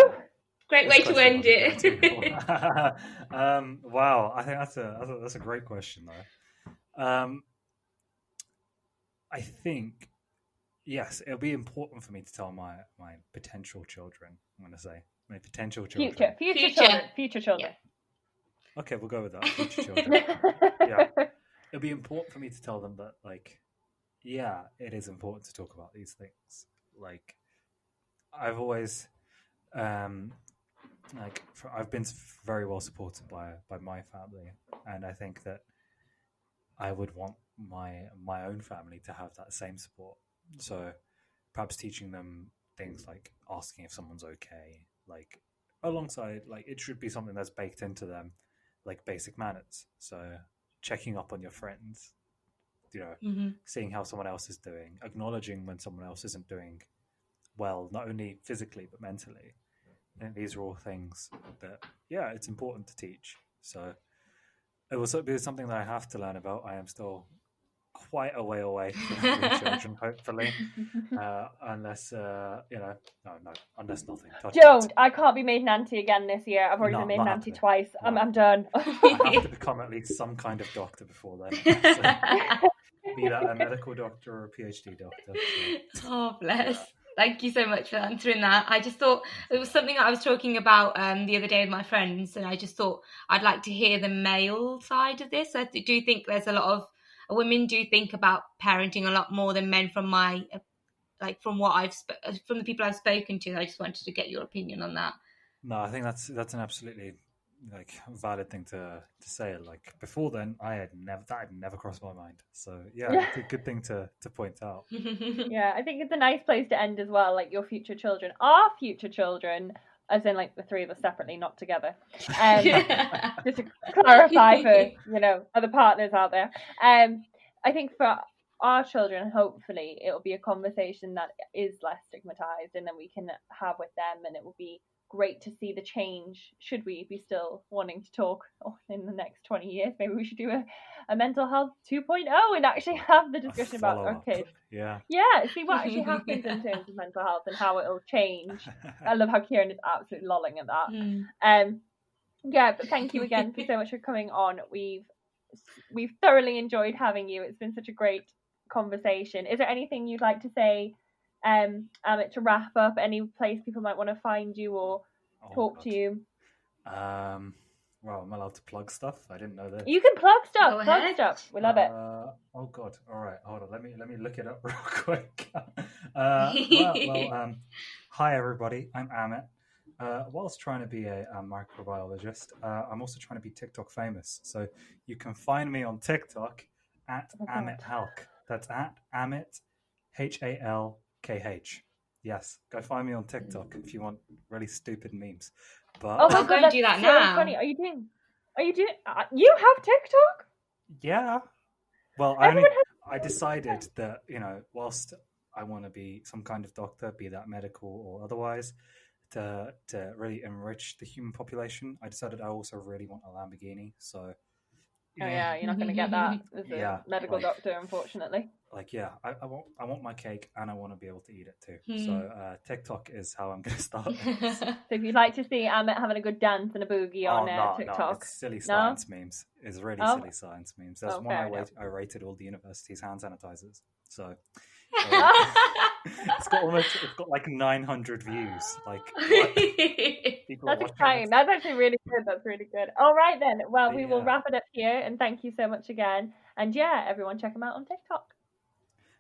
Great way to end it. Wow, I think that's a great question though. I think yes, it'll be important for me to tell my potential children. I'm going to say my potential children. Future children. Yeah. Okay, we'll go with that. Future children. Yeah, it'll be important for me to tell them that, like, yeah, it is important to talk about these things. Like, I've always, I've been very well supported by my family, and I think that I would want my own family to have that same support. So perhaps teaching them things like asking if someone's okay, like alongside, like it should be something that's baked into them, like basic manners. So checking up on your friends, seeing how someone else is doing, acknowledging when someone else isn't doing well, not only physically but mentally. I think these are all things that, yeah, it's important to teach. So it will be something that I have to learn about. I am still quite a way away from having children, hopefully. Unless, unless nothing. Don't. I can't be made an auntie again this year. I've already been made an auntie twice. I'm done. I have to become at least some kind of doctor before then. So, be that a medical doctor or a PhD doctor. So, oh, bless. Yeah. Thank you so much for answering that. I just thought it was something that I was talking about the other day with my friends, and I just thought I'd like to hear the male side of this. I do think there's a lot of women do think about parenting a lot more than men from my from the people I've spoken to. I just wanted to get your opinion on that. No, I think that's an absolutely valid thing to say. Like before then, that had never crossed my mind. So it's a good thing to point out. Yeah, I think it's a nice place to end as well. Like your future children are future children, as in like the three of us separately, not together. Just to clarify for other partners out there. I think for our children, hopefully it'll be a conversation that is less stigmatized and then we can have with them, and it will be great to see the change. Should we be still wanting to talk in the next 20 years, maybe we should do a mental health 2.0 and actually have the discussion about our kids. See what actually happens in terms of mental health and how it'll change. I love how Kieran is absolutely lolling at that. But thank you again for so much for coming on. We've thoroughly enjoyed having you. It's been such a great conversation. Is there anything you'd like to say, Amit, to wrap up? Any place people might want to find you or talk to you? Well, am I allowed to plug stuff? I didn't know this. You can plug stuff. We love it. Oh God! All right, hold on. Let me look it up real quick. Hi everybody. I'm Amit. Whilst trying to be a microbiologist, I'm also trying to be TikTok famous. So you can find me on TikTok at Amit Halk. That's at Amit HALKH. Yes, go find me on TikTok if you want really stupid memes. But oh my God, go do that now. Funny. Are you doing? You have TikTok? Yeah. Well, I decided that whilst I want to be some kind of doctor, be that medical or otherwise, to really enrich the human population, I decided I also really want a Lamborghini. So. You're not going to get that as a medical doctor, unfortunately. I want my cake and I want to be able to eat it too. So TikTok is how I'm going to start. So if you'd like to see Amit having a good dance and a boogie on TikTok. No, it's silly science memes. It's really silly science memes. That's one I rated all the university's hand sanitizers. So it's got like 900 views. Like that's exciting. That's actually really good. That's really good. All right then. Well, we will wrap it up here, and thank you so much again. And everyone check him out on TikTok.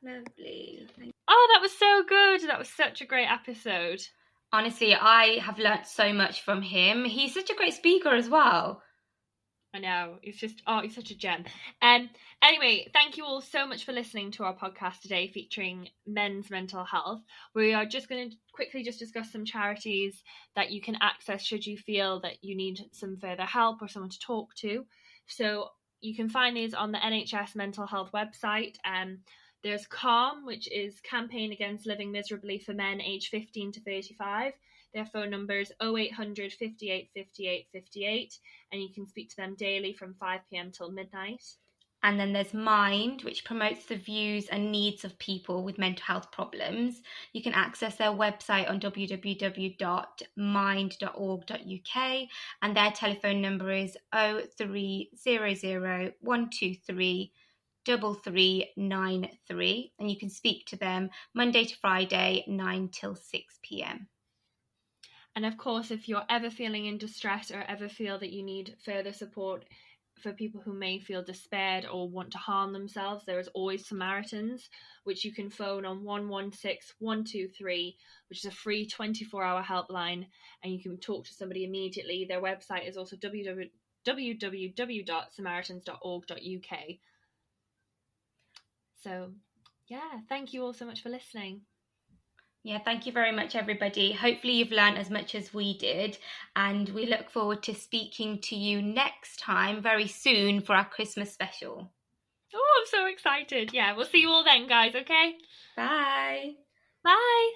Lovely. Oh, that was so good. That was such a great episode. Honestly, I have learnt so much from him. He's such a great speaker as well. I know. He's such a gem. Anyway, thank you all so much for listening to our podcast today featuring men's mental health. We are just going to quickly discuss some charities that you can access should you feel that you need some further help or someone to talk to. So you can find these on the NHS mental health website. There's CALM, which is Campaign Against Living Miserably for Men aged 15 to 35. Their phone number is 0800 58 58 58, and you can speak to them daily from 5 p.m. till midnight. And then there's Mind, which promotes the views and needs of people with mental health problems. You can access their website on www.mind.org.uk, and their telephone number is 0300 123 3393, and you can speak to them Monday to Friday, 9 till 6 p.m. And of course, if you're ever feeling in distress or ever feel that you need further support for people who may feel despaired or want to harm themselves, there is always Samaritans, which you can phone on 116 123, which is a free 24-hour helpline, and you can talk to somebody immediately. Their website is also www.samaritans.org.uk. So, thank you all so much for listening. Yeah, thank you very much, everybody. Hopefully you've learned as much as we did, and we look forward to speaking to you next time very soon for our Christmas special. Oh, I'm so excited. Yeah, we'll see you all then, guys, okay? Bye. Bye.